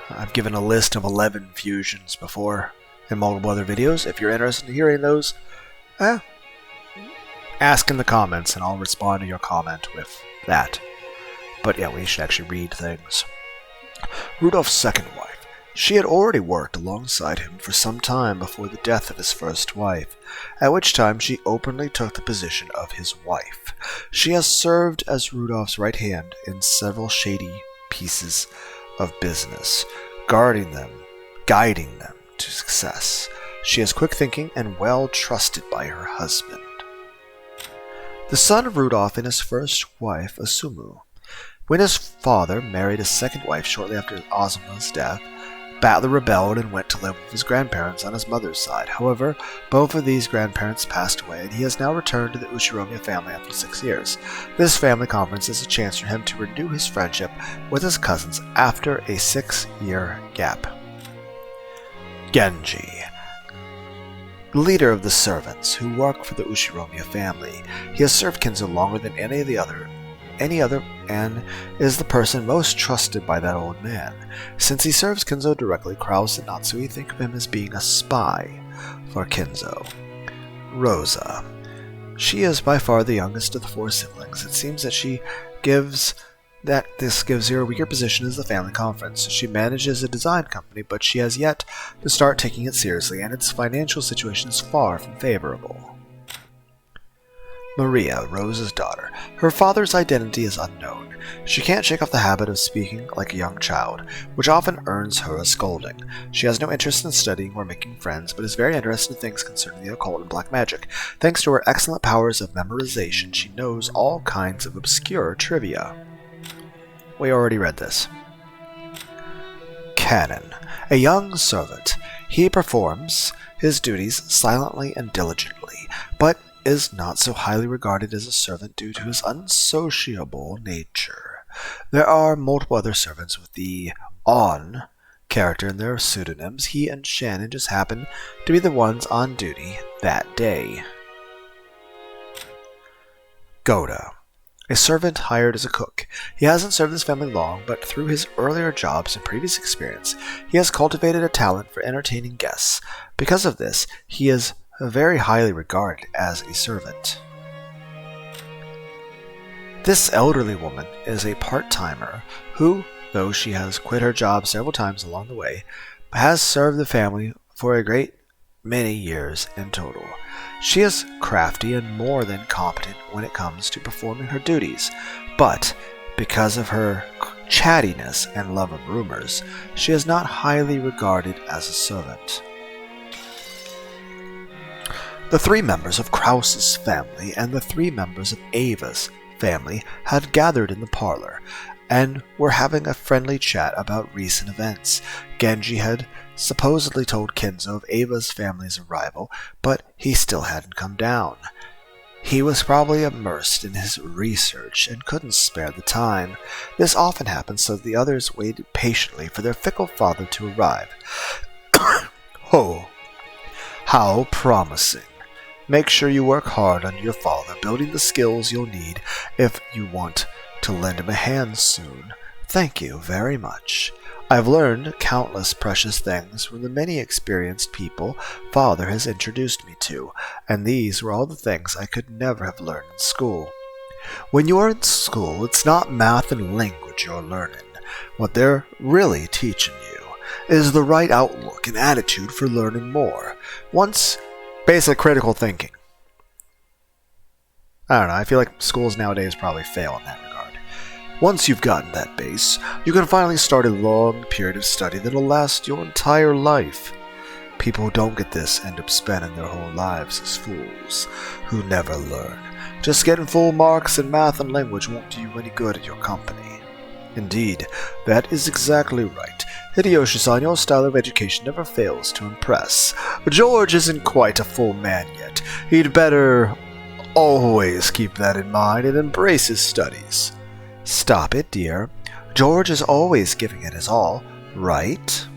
I've given a list of 11 fusions before in multiple other videos. If you're interested in hearing those, ask in the comments and I'll respond to your comment with that. But yeah, we should actually read things. Rudolph's second wife. She had already worked alongside him for some time before the death of his first wife, at which time she openly took the position of his wife. She has served as Rudolph's right hand in several shady pieces of business, guiding them to success. She is quick thinking and well trusted by her husband. The son of Rudolph and his first wife, Asumu. When his father married his second wife shortly after Azuma's death, Battler rebelled and went to live with his grandparents on his mother's side. However, both of these grandparents passed away, and he has now returned to the Ushiromiya family after 6 years. This family conference is a chance for him to renew his friendship with his cousins after a 6-year gap. Genji, the leader of the servants who work for the Ushiromiya family. He has served Kinzo longer than any other, and is the person most trusted by that old man. Since he serves Kinzo directly, Krause and Natsui think of him as being a spy for Kinzo. Rosa. She is by far the youngest of the 4 siblings. It seems that this gives her a weaker position as the family conference. She manages a design company, but she has yet to start taking it seriously, and its financial situation is far from favorable. Maria, Rose's daughter. Her father's identity is unknown. She can't shake off the habit of speaking like a young child, which often earns her a scolding. She has no interest in studying or making friends, but is very interested in things concerning the occult and black magic. Thanks to her excellent powers of memorization, she knows all kinds of obscure trivia. We already read this. Shannon, a young servant. He performs his duties silently and diligently, but is not so highly regarded as a servant due to his unsociable nature. There are multiple other servants with the on character in their pseudonyms. He and Shannon just happen to be the ones on duty that day. Goda, a servant hired as a cook. He hasn't served his family long, but through his earlier jobs and previous experience, he has cultivated a talent for entertaining guests. Because of this, he is very highly regarded as a servant. This elderly woman is a part-timer who, though she has quit her job several times along the way, has served the family for a great many years in total. She is crafty and more than competent when it comes to performing her duties, but because of her chattiness and love of rumors, she is not highly regarded as a servant. The 3 members of Krause's family and the 3 members of Ava's family had gathered in the parlor and were having a friendly chat about recent events. Genji had supposedly told Kinzo of Ava's family's arrival, but he still hadn't come down. He was probably immersed in his research and couldn't spare the time. This often happened, so the others waited patiently for their fickle father to arrive. Oh, how promising. Make sure you work hard on your father, building the skills you'll need if you want to lend him a hand soon. Thank you very much. I've learned countless precious things from the many experienced people Father has introduced me to, and these were all the things I could never have learned in school. When you're in school, it's not math and language you're learning. What they're really teaching you is the right outlook and attitude for learning more. Basic critical thinking. I don't know, I feel like schools nowadays probably fail in that regard. Once you've gotten that base, you can finally start a long period of study that'll last your entire life. People who don't get this end up spending their whole lives as fools, who never learn. Just getting full marks in math and language won't do you any good at your company. Indeed, that is exactly right. Hideyoshi-san, your style of education never fails to impress. George isn't quite a full man yet. He'd better always keep that in mind and embrace his studies. Stop it, dear. George is always giving it his all, right?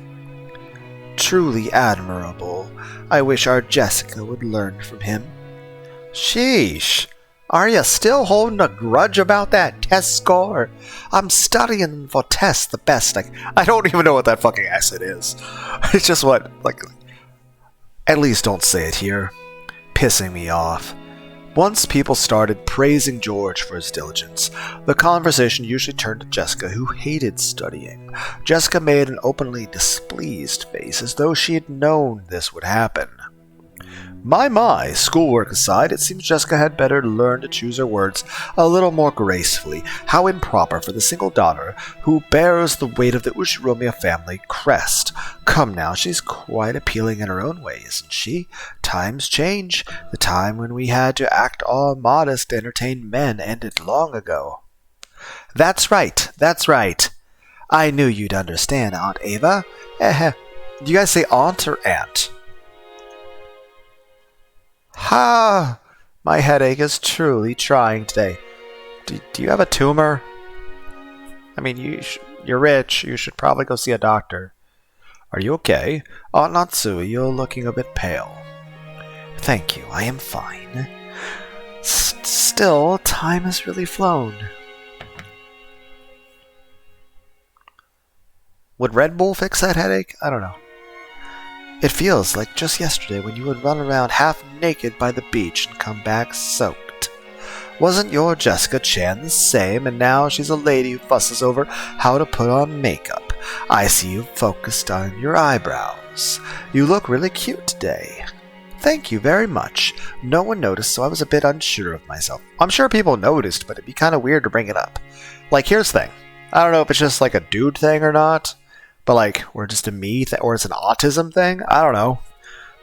Truly admirable. I wish our Jessica would learn from him. Sheesh. Are you still holding a grudge about that test score? I'm studying for tests the best I don't even know what that fucking accent is. It's just what, at least don't say it here. Pissing me off. Once people started praising George for his diligence, the conversation usually turned to Jessica, who hated studying. Jessica made an openly displeased face, as though she had known this would happen. My, schoolwork aside, it seems Jessica had better learn to choose her words a little more gracefully. How improper for the single daughter who bears the weight of the Ushiromiya family crest. Come now, she's quite appealing in her own way, isn't she? Times change. The time when we had to act all modest to entertain men ended long ago. That's right. I knew you'd understand, Aunt Ava. Do you guys say aunt or aunt? Ha! My headache is truly trying today. Do you have a tumor? I mean, you're rich. You should probably go see a doctor. Are you okay? Aunt Natsui, you're looking a bit pale. Thank you, I am fine. Still, time has really flown. Would Red Bull fix that headache? I don't know. It feels like just yesterday when you would run around half naked by the beach and come back soaked. Wasn't your Jessica Chan the same, and now she's a lady who fusses over how to put on makeup? I see you focused on your eyebrows. You look really cute today. Thank you very much. No one noticed, so I was a bit unsure of myself. I'm sure people noticed, but it'd be kind of weird to bring it up. Here's the thing. I don't know if it's just a dude thing or not. But or just a me thing, or it's an autism thing. I don't know.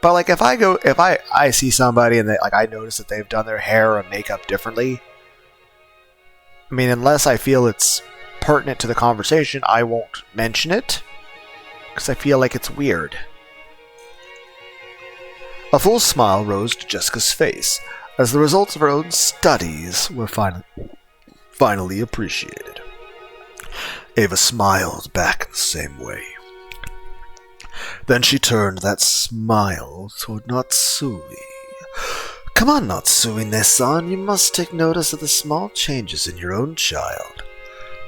But if I see somebody and I notice that they've done their hair or makeup differently. I mean, unless I feel it's pertinent to the conversation, I won't mention it because I feel like it's weird. A full smile rose to Jessica's face as the results of her own studies were finally appreciated. Ava smiled back in the same way. Then she turned that smile toward Natsui. Come on, Natsui-ne-san, you must take notice of the small changes in your own child.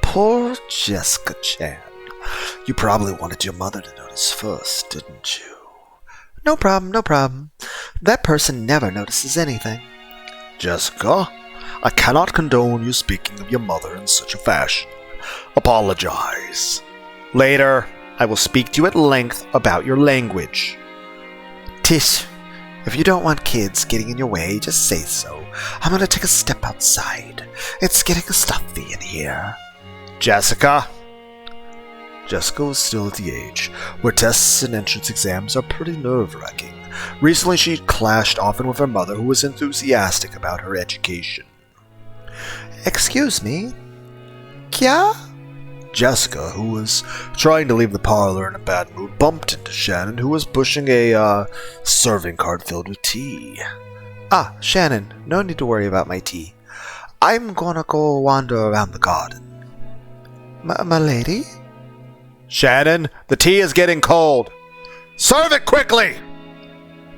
Poor Jessica-chan. You probably wanted your mother to notice first, didn't you? No problem. That person never notices anything. Jessica, I cannot condone you speaking of your mother in such a fashion. Apologize. Later, I will speak to you at length about your language. Tish, if you don't want kids getting in your way, just say so. I'm gonna take a step outside. It's getting stuffy in here. Jessica was still at the age where tests and entrance exams are pretty nerve-wracking. Recently, she clashed often with her mother, who was enthusiastic about her education. Excuse me? Kya? Jessica, who was trying to leave the parlor in a bad mood, bumped into Shannon, who was pushing a serving cart filled with tea. Ah, Shannon, no need to worry about my tea. I'm gonna go wander around the garden. My lady? Shannon, the tea is getting cold. Serve it quickly!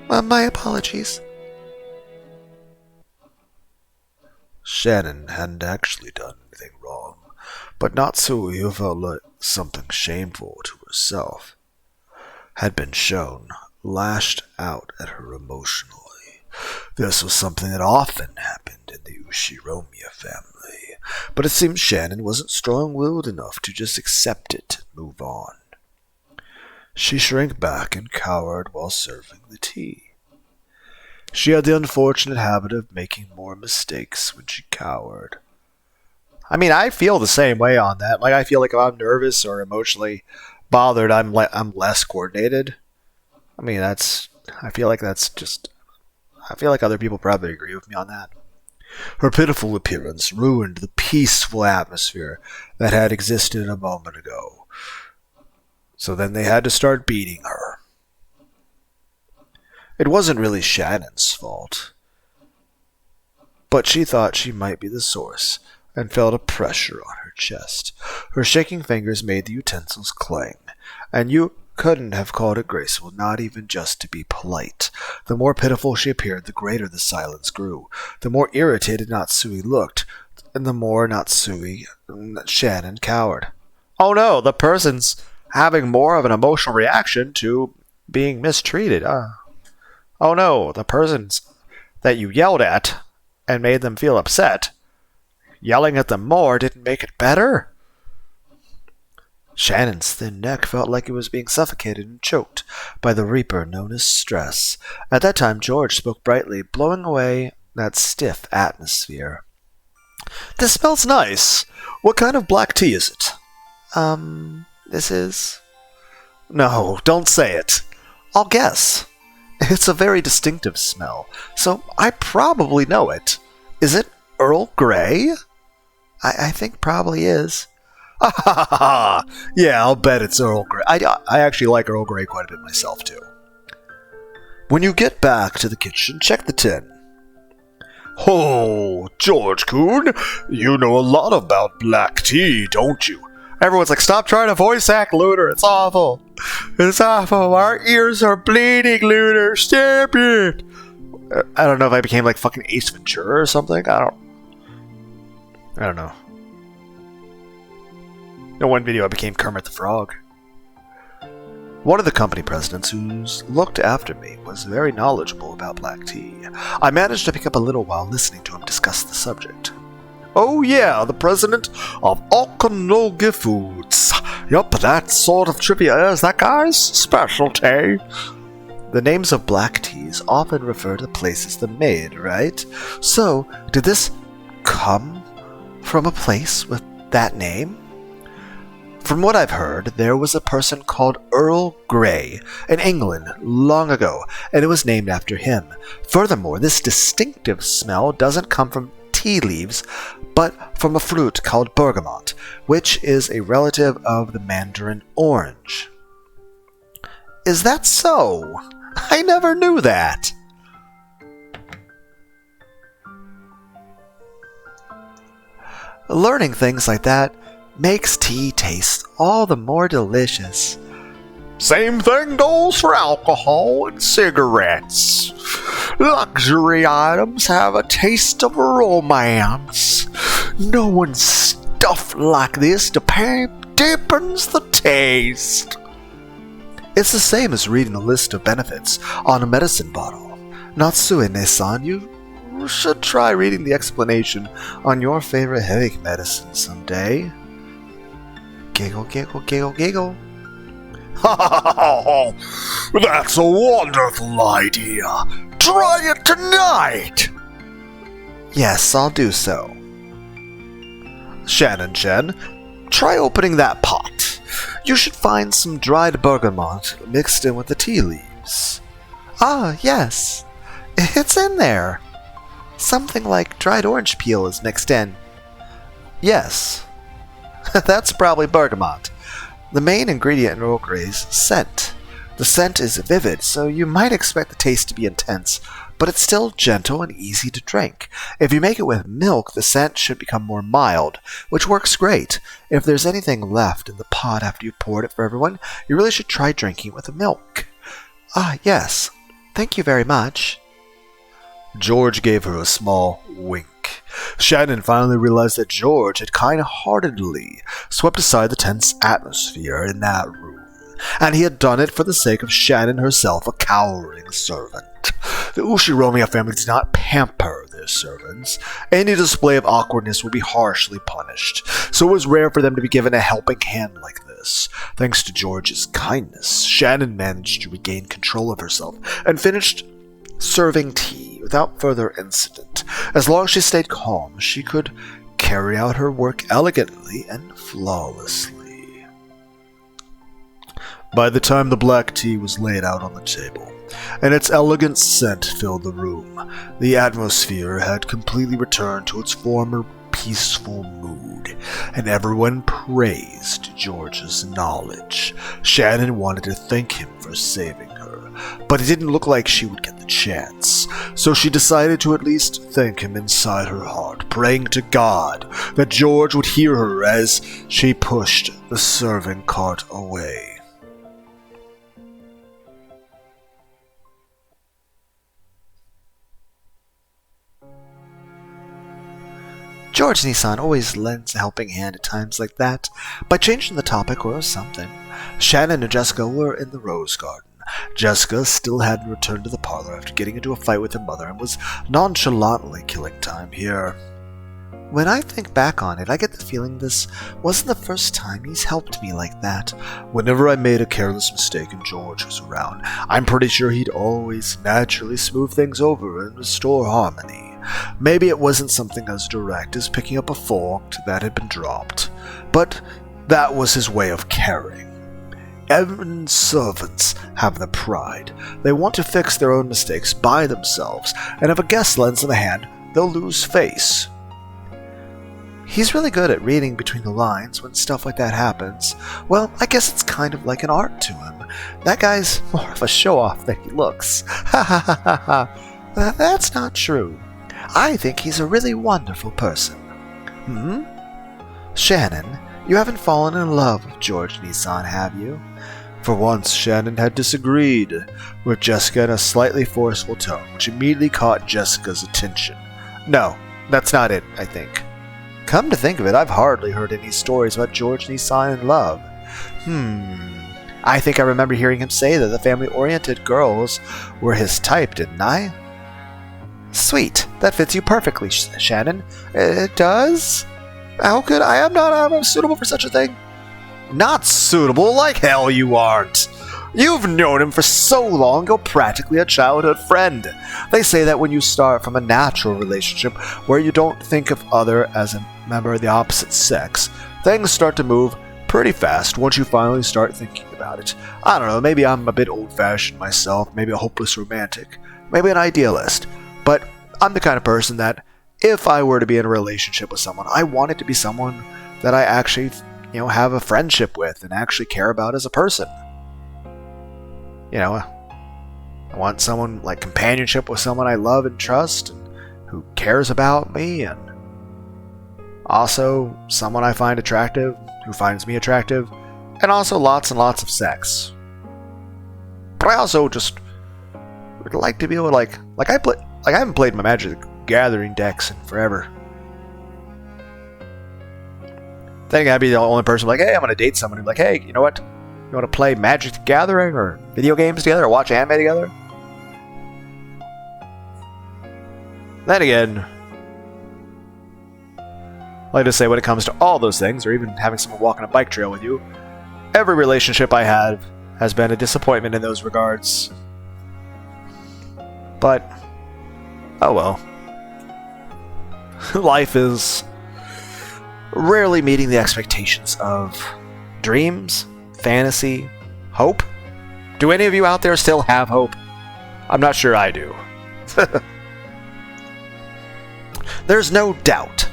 My apologies. Shannon hadn't actually done anything wrong, but Natsui, who felt like something shameful to herself, had been shown, lashed out at her emotionally. This was something that often happened in the Ushiromiya family, but it seemed Shannon wasn't strong-willed enough to just accept it and move on. She shrank back and cowered while serving the tea. She had the unfortunate habit of making more mistakes when she cowered. I mean, I feel the same way on that. Like, I feel like if I'm nervous or emotionally bothered, I'm less coordinated. I mean, I feel like I feel like other people probably agree with me on that. Her pitiful appearance ruined the peaceful atmosphere that had existed a moment ago. So then they had to start beating her. It wasn't really Shannon's fault, but she thought she might be the source and felt a pressure on her chest. Her shaking fingers made the utensils clang, and you couldn't have called it graceful, not even just to be polite. The more pitiful she appeared, the greater the silence grew. The more irritated Natsui looked, and the more Shannon cowered. Oh no, the person's having more of an emotional reaction to being mistreated. Oh no, the persons that you yelled at and made them feel upset, yelling at them more didn't make it better? Shannon's thin neck felt like it was being suffocated and choked by the reaper known as stress. At that time, George spoke brightly, blowing away that stiff atmosphere. This smells nice. What kind of black tea is it? This is... No, don't say it. I'll guess. It's a very distinctive smell, so I probably know it. Is it Earl Grey? I think probably is. Yeah, I'll bet it's Earl Grey. I actually like Earl Grey quite a bit myself, too. When you get back to the kitchen, check the tin. Oh, George Coon, you know a lot about black tea, don't you? Everyone's like, stop trying to voice act Lunar. It's awful. It's awful. Our ears are bleeding, Lunar. Stop it. I don't know if I became like fucking Ace Ventura or something. I don't know. In one video, I became Kermit the Frog. One of the company presidents who looked after me was very knowledgeable about black tea. I managed to pick up a little while listening to him discuss the subject. Oh yeah, the president of Okanogi Foods. Yup, that sort of trivia is that guy's specialty. The names of black teas often refer to places they're made, right? So, did this come from a place with that name? From what I've heard, there was a person called Earl Grey in England long ago, and it was named after him. Furthermore, this distinctive smell doesn't come from tea leaves, but from a fruit called bergamot, which is a relative of the mandarin orange. Is that so? I never knew that. Learning things like that makes tea taste all the more delicious. Same thing goes for alcohol and cigarettes. Luxury items have a taste of romance. Knowing stuff like this deepens the taste. It's the same as reading a list of benefits on a medicine bottle. Natsue-ne-san, you should try reading the explanation on your favorite headache medicine someday. Giggle, giggle, giggle, giggle. That's a wonderful idea. Try it tonight. Yes, I'll do so. Shannon, try opening that pot. You should find some dried bergamot mixed in with the tea leaves. Ah, yes. It's in there. Something like dried orange peel is mixed in. Yes. That's probably bergamot. The main ingredient in Earl Grey's scent. The scent is vivid, so you might expect the taste to be intense, but it's still gentle and easy to drink. If you make it with milk, the scent should become more mild, which works great. If there's anything left in the pot after you've poured it for everyone, you really should try drinking it with the milk. Ah, yes. Thank you very much. George gave her a small wink. Shannon finally realized that George had kind-heartedly swept aside the tense atmosphere in that room, and he had done it for the sake of Shannon herself, a cowering servant. The Ushiromiya family did not pamper their servants. Any display of awkwardness would be harshly punished, so it was rare for them to be given a helping hand like this. Thanks to George's kindness, Shannon managed to regain control of herself and finished serving tea. without further incident. As long as she stayed calm, she could carry out her work elegantly and flawlessly. By the time the black tea was laid out on the table, and its elegant scent filled the room, the atmosphere had completely returned to its former peaceful mood, and everyone praised George's knowledge. Shannon wanted to thank him for saving her, but it didn't look like she would get the chance, so she decided to at least thank him inside her heart, praying to God that George would hear her as she pushed the serving cart away. George Nissan always lends a helping hand at times like that, by changing the topic or something. Shannon and Jessica were in the rose garden. Jessica still hadn't returned to the parlor after getting into a fight with her mother and was nonchalantly killing time here. When I think back on it, I get the feeling this wasn't the first time he's helped me like that. Whenever I made a careless mistake and George was around, I'm pretty sure he'd always naturally smooth things over and restore harmony. Maybe it wasn't something as direct as picking up a fork that had been dropped, but that was his way of caring. Even servants have the pride. They want to fix their own mistakes by themselves, and if a guest lends them a hand, they'll lose face. He's really good at reading between the lines when stuff like that happens. Well, I guess it's kind of like an art to him. That guy's more of a show-off than he looks. Ha ha ha ha ha. That's not true. I think he's a really wonderful person. Shannon, you haven't fallen in love with George Nissan, have you? For once, Shannon had disagreed with Jessica in a slightly forceful tone, which immediately caught Jessica's attention. No, that's not it, I think. Come to think of it, I've hardly heard any stories about George Nissan in love. I think I remember hearing him say that the family-oriented girls were his type, didn't I? Sweet, that fits you perfectly, Shannon. It does? How could I? I'm suitable for such a thing. Not suitable? Like hell you aren't. You've known him for so long, you're practically a childhood friend. They say that when you start from a natural relationship where you don't think of other as a member of the opposite sex, things start to move pretty fast once you finally start thinking about it. I don't know, maybe I'm a bit old-fashioned myself, maybe a hopeless romantic, maybe an idealist. But I'm the kind of person that, if I were to be in a relationship with someone, I want it to be someone that I actually, have a friendship with and actually care about as a person. I want someone like companionship with someone I love and trust and who cares about me, and also someone I find attractive, who finds me attractive, and also lots and lots of sex. But I also just would like to be able to I haven't played my Magic the Gathering decks in forever. Then again, I'd be the only person like, hey, I'm going to date someone who's like, hey, you know what? You want to play Magic the Gathering or video games together or watch anime together? Then again, I like to say when it comes to all those things, or even having someone walk on a bike trail with you, every relationship I have has been a disappointment in those regards. But oh well. Life is rarely meeting the expectations of dreams, fantasy, hope. Do any of you out there still have hope? I'm not sure I do. There's no doubt.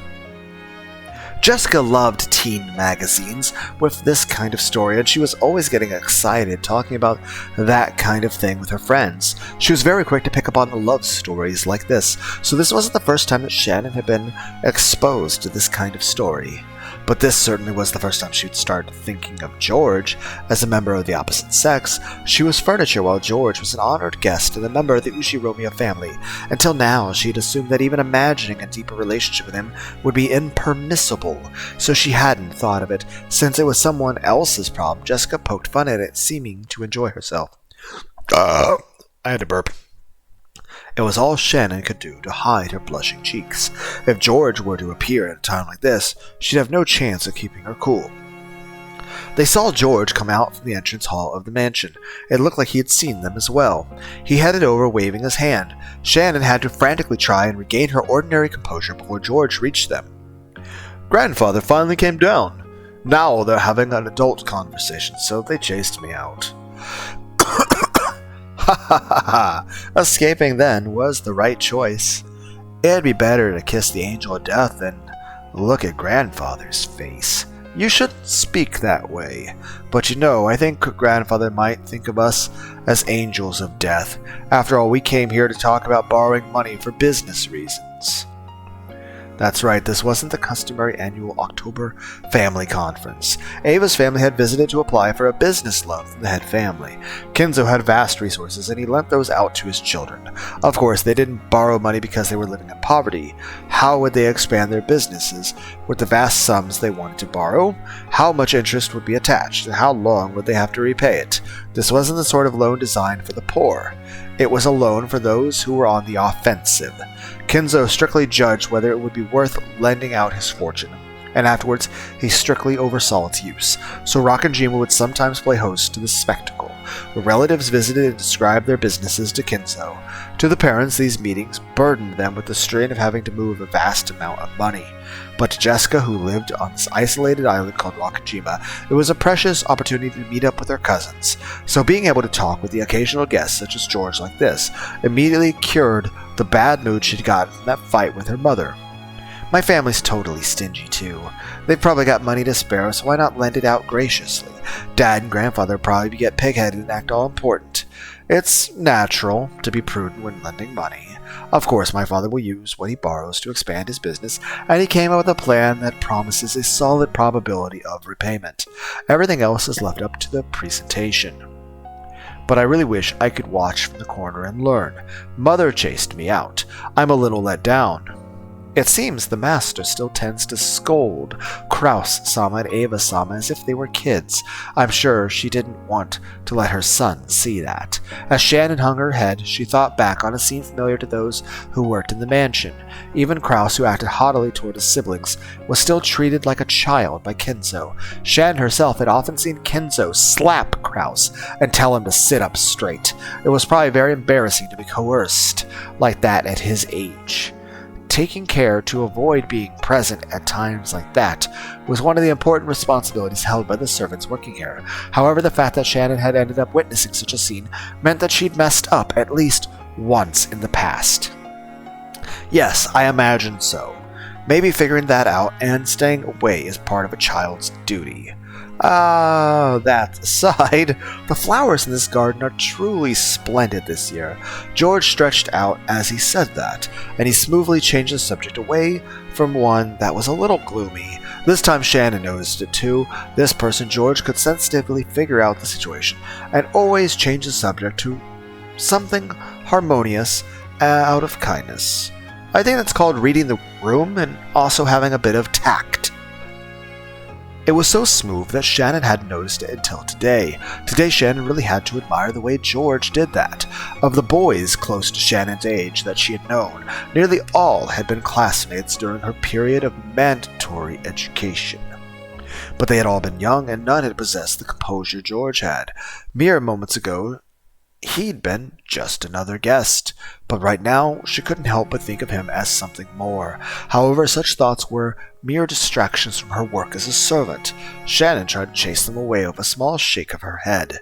Jessica loved teen magazines with this kind of story, and she was always getting excited talking about that kind of thing with her friends. She was very quick to pick up on the love stories like this, so this wasn't the first time that Shannon had been exposed to this kind of story. But this certainly was the first time she would start thinking of George as a member of the opposite sex. She was furniture while George was an honored guest and a member of the Ushiromia family. Until now, she had assumed that even imagining a deeper relationship with him would be impermissible, so she hadn't thought of it. Since it was someone else's problem, Jessica poked fun at it, seeming to enjoy herself. I had to burp. It was all Shannon could do to hide her blushing cheeks. If George were to appear at a time like this, she'd have no chance of keeping her cool. They saw George come out from the entrance hall of the mansion. It looked like he had seen them as well. He headed over, waving his hand. Shannon had to frantically try and regain her ordinary composure before George reached them. "Grandfather finally came down. Now they're having an adult conversation, so they chased me out." Ha ha ha ha! Escaping then was the right choice. It'd be better to kiss the angel of death than look at Grandfather's face. You shouldn't speak that way. But I think Grandfather might think of us as angels of death. After all, we came here to talk about borrowing money for business reasons. That's right, this wasn't the customary annual October family conference. Ava's family had visited to apply for a business loan from the head family. Kinzo had vast resources, and he lent those out to his children. Of course, they didn't borrow money because they were living in poverty. How would they expand their businesses with the vast sums they wanted to borrow? How much interest would be attached, and how long would they have to repay it? This wasn't the sort of loan designed for the poor. It was a loan for those who were on the offensive. Kinzo strictly judged whether it would be worth lending out his fortune, and afterwards he strictly oversaw its use, so Rakanjima would sometimes play host to the spectacle, where relatives visited and described their businesses to Kinzo. To the parents, these meetings burdened them with the strain of having to move a vast amount of money. But to Jessica, who lived on this isolated island called Rakanjima, it was a precious opportunity to meet up with her cousins. So being able to talk with the occasional guests, such as George like this, immediately cured the bad mood she'd gotten from that fight with her mother. "My family's totally stingy, too. They've probably got money to spare, so why not lend it out graciously? Dad and Grandfather probably get pig-headed and act all important. It's natural to be prudent when lending money. Of course, my father will use what he borrows to expand his business, and he came up with a plan that promises a solid probability of repayment. Everything else is left up to the presentation. But I really wish I could watch from the corner and learn. Mother chased me out. I'm a little let down." It seems the master still tends to scold Kraus-sama and Ava-sama as if they were kids. I'm sure she didn't want to let her son see that. As Shannon hung her head, she thought back on a scene familiar to those who worked in the mansion. Even Kraus, who acted haughtily toward his siblings, was still treated like a child by Kinzo. Shannon herself had often seen Kinzo slap Kraus and tell him to sit up straight. It was probably very embarrassing to be coerced like that at his age. Taking care to avoid being present at times like that was one of the important responsibilities held by the servants working here. However, the fact that Shannon had ended up witnessing such a scene meant that she'd messed up at least once in the past. Yes, I imagine so. Maybe figuring that out and staying away is part of a child's duty. That aside, the flowers in this garden are truly splendid this year. George stretched out as he said that, and he smoothly changed the subject away from one that was a little gloomy. This time Shannon noticed it too. This person, George, could sensitively figure out the situation, and always change the subject to something harmonious out of kindness. I think that's called reading the room and also having a bit of tact. It was so smooth that Shannon hadn't noticed it until today. Today Shannon really had to admire the way George did that. Of the boys close to Shannon's age that she had known, nearly all had been classmates during her period of mandatory education. But they had all been young, and none had possessed the composure George had. Mere moments ago, he'd been just another guest, but right now she couldn't help but think of him as something more. However, such thoughts were mere distractions from her work as a servant. Shannon tried to chase them away with a small shake of her head.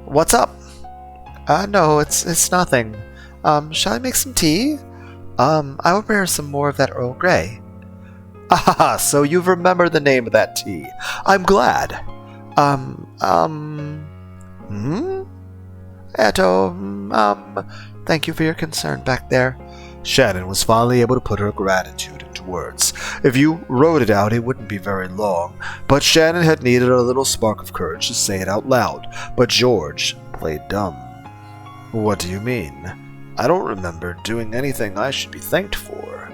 What's up? No, it's nothing. Shall I make some tea? I will prepare some more of that Earl Grey. Ah, so you've remembered the name of that tea. I'm glad. Thank you for your concern back there. Shannon was finally able to put her gratitude into words. If you wrote it out, it wouldn't be very long, but Shannon had needed a little spark of courage to say it out loud. But George played dumb. What do you mean? I don't remember doing anything I should be thanked for.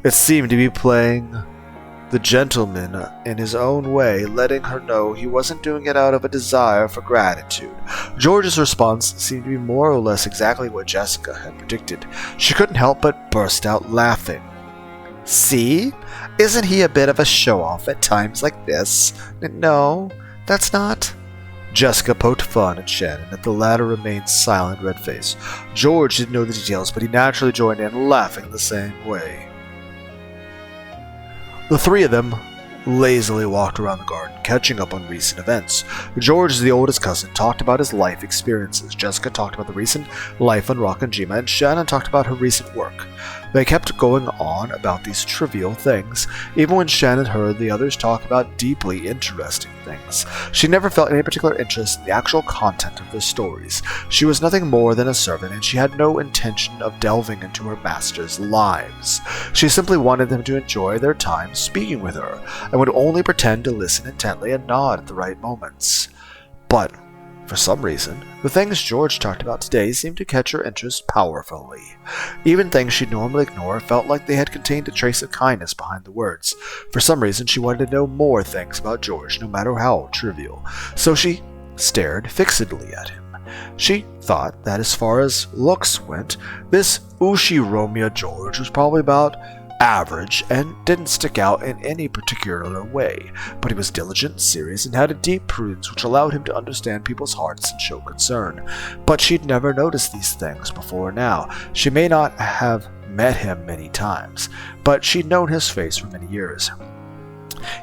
It seemed to be playing the gentleman in his own way, letting her know he wasn't doing it out of a desire for gratitude. George's response seemed to be more or less exactly what Jessica had predicted. She couldn't help but burst out laughing. See? Isn't he a bit of a show-off at times like this? No, that's not. Jessica poked fun at Shannon, and the latter remained silent, red-faced. George didn't know the details, but he naturally joined in, laughing the same way. The three of them lazily walked around the garden, catching up on recent events. George, the oldest cousin, talked about his life experiences. Jessica talked about the recent life on Rockanjima, and Shannon talked about her recent work. They kept going on about these trivial things, even when Shannon heard the others talk about deeply interesting things. She never felt any particular interest in the actual content of their stories. She was nothing more than a servant, and she had no intention of delving into her master's lives. She simply wanted them to enjoy their time speaking with her, and would only pretend to listen intently and nod at the right moments. But for some reason, the things George talked about today seemed to catch her interest powerfully. Even things she'd normally ignore felt like they had contained a trace of kindness behind the words. For some reason, she wanted to know more things about George, no matter how trivial. So she stared fixedly at him. She thought that as far as looks went, this Ushiromia George was probably about average and didn't stick out in any particular way, but he was diligent, serious, and had a deep prudence which allowed him to understand people's hearts and show concern. But she'd never noticed these things before now. She may not have met him many times, but she'd known his face for many years.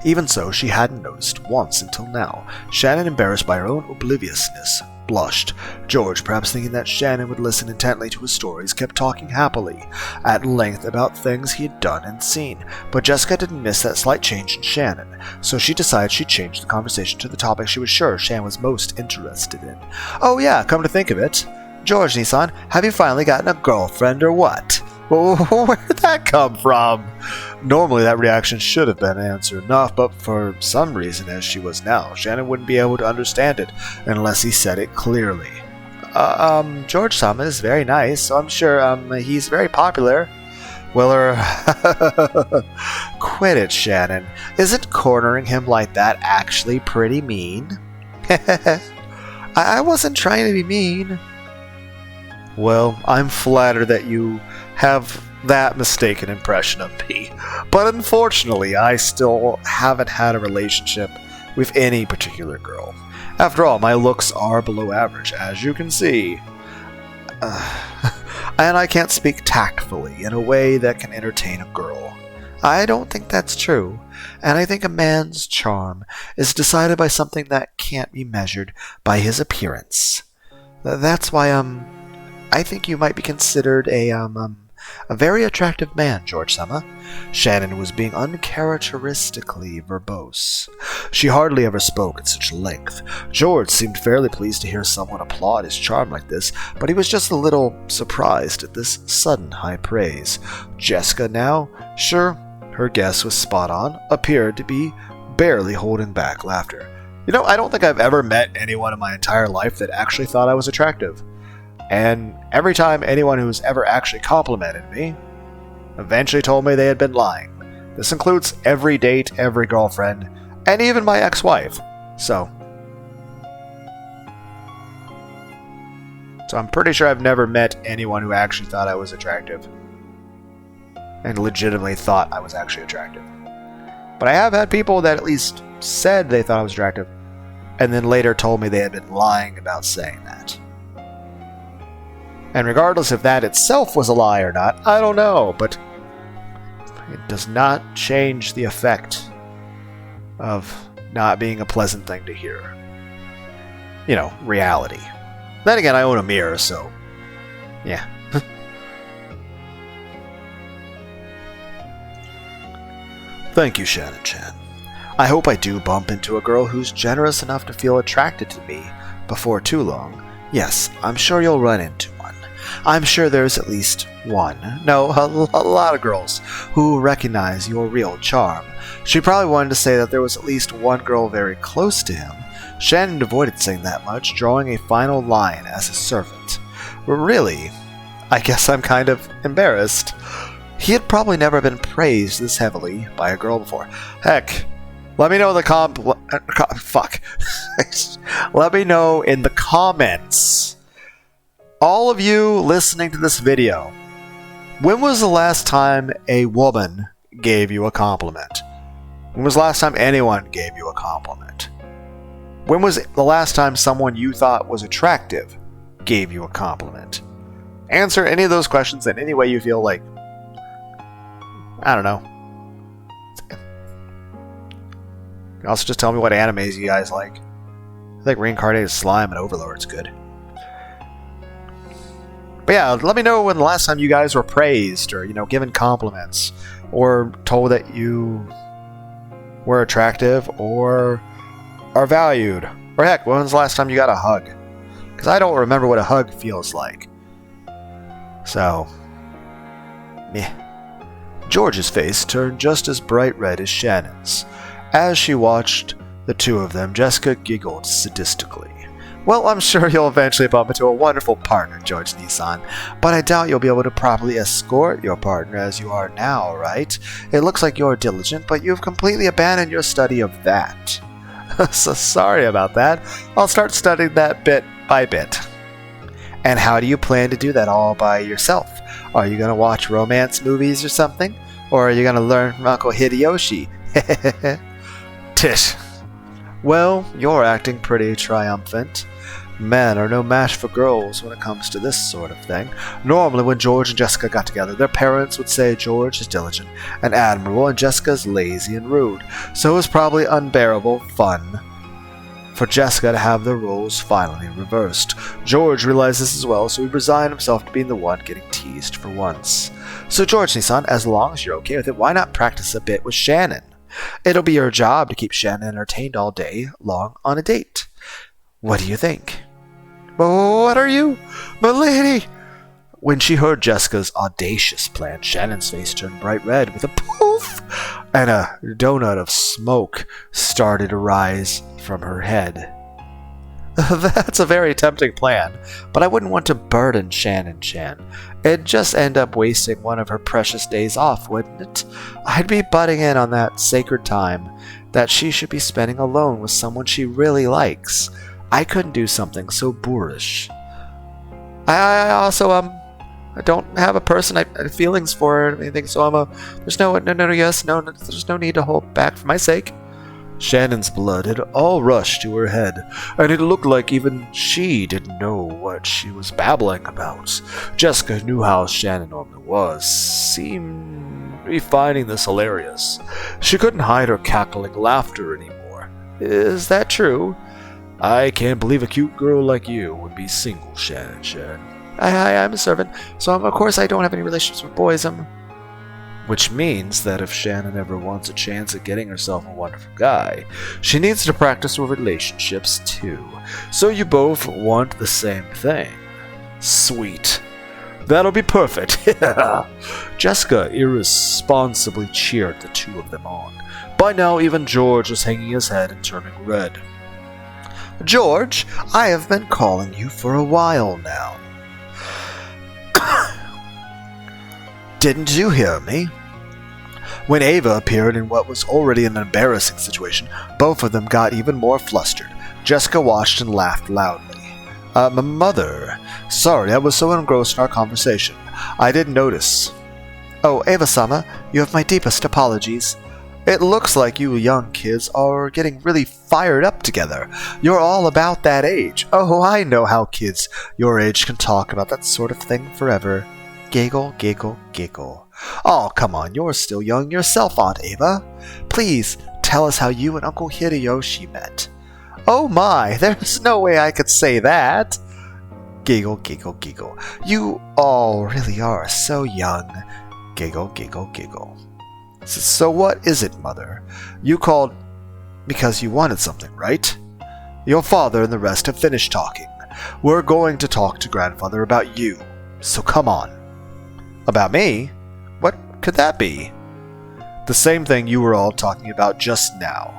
Even so, she hadn't noticed once until now. Shannon, embarrassed by her own obliviousness, blushed. George, perhaps thinking that Shannon would listen intently to his stories, kept talking happily, at length about things he had done and seen. But Jessica didn't miss that slight change in Shannon, so she decided she'd change the conversation to the topic she was sure Shannon was most interested in. Oh yeah, come to think of it, George Nissan, have you finally gotten a girlfriend or what? Where'd that come from? Normally that reaction should have been answer enough, but for some reason, as she was now, Shannon wouldn't be able to understand it unless he said it clearly. George-sama is very nice, so I'm sure, he's very popular. Well, quit it, Shannon. Isn't cornering him like that actually pretty mean? I wasn't trying to be mean. Well, I'm flattered that you have that mistaken impression of me, but unfortunately I still haven't had a relationship with any particular girl. After all, my looks are below average, as you can see. And I can't speak tactfully in a way that can entertain a girl. I don't think that's true, and I think a man's charm is decided by something that can't be measured by his appearance. That's why, I think you might be considered a very attractive man, George-sama. Shannon was being uncharacteristically verbose. She hardly ever spoke at such length. George seemed fairly pleased to hear someone applaud his charm like this, but he was just a little surprised at this sudden high praise. Jessica now, sure, her guess was spot on, appeared to be barely holding back laughter. You know, I don't think I've ever met anyone in my entire life that actually thought I was attractive. And every time anyone who's ever actually complimented me eventually told me they had been lying. This includes every date, every girlfriend, and even my ex-wife. So I'm pretty sure I've never met anyone who actually thought I was attractive. And legitimately thought I was actually attractive. But I have had people that at least said they thought I was attractive, and then later told me they had been lying about saying that. And regardless if that itself was a lie or not, I don't know, but it does not change the effect of not being a pleasant thing to hear. You know, reality. Then again, I own a mirror, so yeah. Thank you, Shannon-chan. I hope I do bump into a girl who's generous enough to feel attracted to me before too long. Yes, I'm sure you'll run into one. I'm sure there's at least one, no, a lot of girls who recognize your real charm. She probably wanted to say that there was at least one girl very close to him. Shannon avoided saying that much, drawing a final line as a servant. Really, I guess I'm kind of embarrassed. He had probably never been praised this heavily by a girl before. Heck, let me know in the let me know in the comments. All of you listening to this video, when was the last time a woman gave you a compliment? When was the last time anyone gave you a compliment? When was the last time someone you thought was attractive gave you a compliment? Answer any of those questions in any way you feel like. I don't know. You can also just tell me what animes you guys like. I think Reincarnated Slime and Overlord's good. But yeah, let me know when the last time you guys were praised or, given compliments or told that you were attractive or are valued. Or heck, when was the last time you got a hug? Because I don't remember what a hug feels like. So, meh. George's face turned just as bright red as Shannon's. As she watched the two of them, Jessica giggled sadistically. Well, I'm sure you'll eventually bump into a wonderful partner, George Nissan, but I doubt you'll be able to properly escort your partner as you are now, right? It looks like you're diligent, but you've completely abandoned your study of that. So sorry about that. I'll start studying that bit by bit. And how do you plan to do that all by yourself? Are you going to watch romance movies or something? Or are you going to learn from Uncle Hideyoshi? Tish. Well, you're acting pretty triumphant. Men are no match for girls when it comes to this sort of thing. Normally, when George and Jessica got together, their parents would say George is diligent and admirable and Jessica's lazy and rude. So it was probably unbearable fun for Jessica to have their roles finally reversed. George realized this as well, so he resigned himself to being the one getting teased for once. So George, Nissan, as long as you're okay with it, why not practice a bit with Shannon? It'll be your job to keep Shannon entertained all day long on a date. What do you think? What are you, milady? When she heard Jessica's audacious plan, Shannon's face turned bright red with a poof, and a donut of smoke started to rise from her head. That's a very tempting plan, but I wouldn't want to burden Shannon-chan. It'd just end up wasting one of her precious days off, wouldn't it? I'd be butting in on that sacred time that she should be spending alone with someone she really likes. I couldn't do something so boorish. I also, I don't have a person I have feelings for or anything, so there's no need to hold back for my sake. Shannon's blood had all rushed to her head, and it looked like even she didn't know what she was babbling about. Jessica knew how Shannon normally was, seemed to be finding this hilarious. She couldn't hide her cackling laughter anymore. Is that true? I can't believe a cute girl like you would be single, Shannon. I'm a servant, so of course I don't have any relationships with boys. Which means that if Shannon ever wants a chance at getting herself a wonderful guy, she needs to practice with relationships too. So you both want the same thing. Sweet. That'll be perfect. Jessica irresponsibly cheered the two of them on. By now, even George was hanging his head and turning red. George, I have been calling you for a while now. Didn't you hear me? When Ava appeared in what was already an embarrassing situation, both of them got even more flustered. Jessica watched and laughed loudly. Mother, sorry, I was so engrossed in our conversation. I didn't notice. Oh, Ava-sama, you have my deepest apologies. It looks like you young kids are getting really fired up together. You're all about that age. Oh, I know how kids your age can talk about that sort of thing forever. Giggle, giggle, giggle. Oh, come on, you're still young yourself, Aunt Ava. Please, tell us how you and Uncle Hideyoshi met. Oh my, there's no way I could say that. Giggle, giggle, giggle. You all really are so young. Giggle, giggle, giggle. So what is it, Mother? You called because you wanted something, right? Your father and the rest have finished talking. We're going to talk to Grandfather about you. So come on. About me? What could that be? The same thing you were all talking about just now.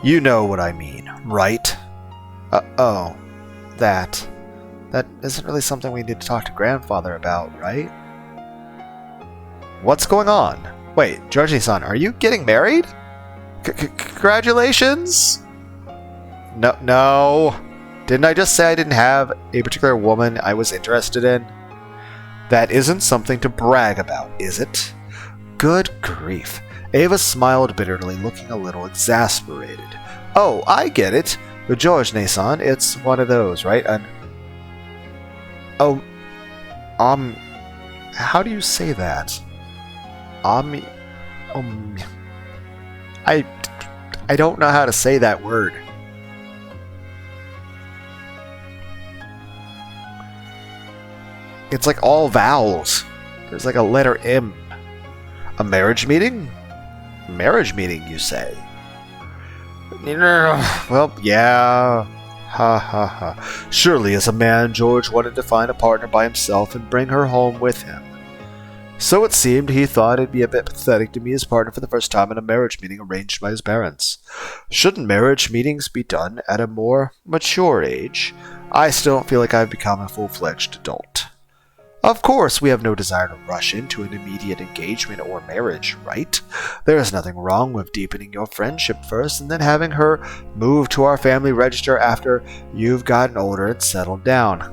You know what I mean, right? Oh. That isn't really something we need to talk to Grandfather about, right? What's going on? Wait, Georgie-san, are you getting married? Congratulations? No. Didn't I just say I didn't have a particular woman I was interested in? That isn't something to brag about, is it? Good grief. Ava smiled bitterly, looking a little exasperated. Oh, I get it. George Nason, it's one of those, right? Oh, how do you say that? Um, I don't know how to say that word. It's like all vowels. There's like a letter M. A marriage meeting? Marriage meeting, you say? Well, yeah. Ha ha ha. Surely, as a man, George wanted to find a partner by himself and bring her home with him. So it seemed he thought it'd be a bit pathetic to meet his partner for the first time in a marriage meeting arranged by his parents. Shouldn't marriage meetings be done at a more mature age? I still don't feel like I've become a full-fledged adult. Of course, we have no desire to rush into an immediate engagement or marriage, right? There is nothing wrong with deepening your friendship first and then having her move to our family register after you've gotten older and settled down.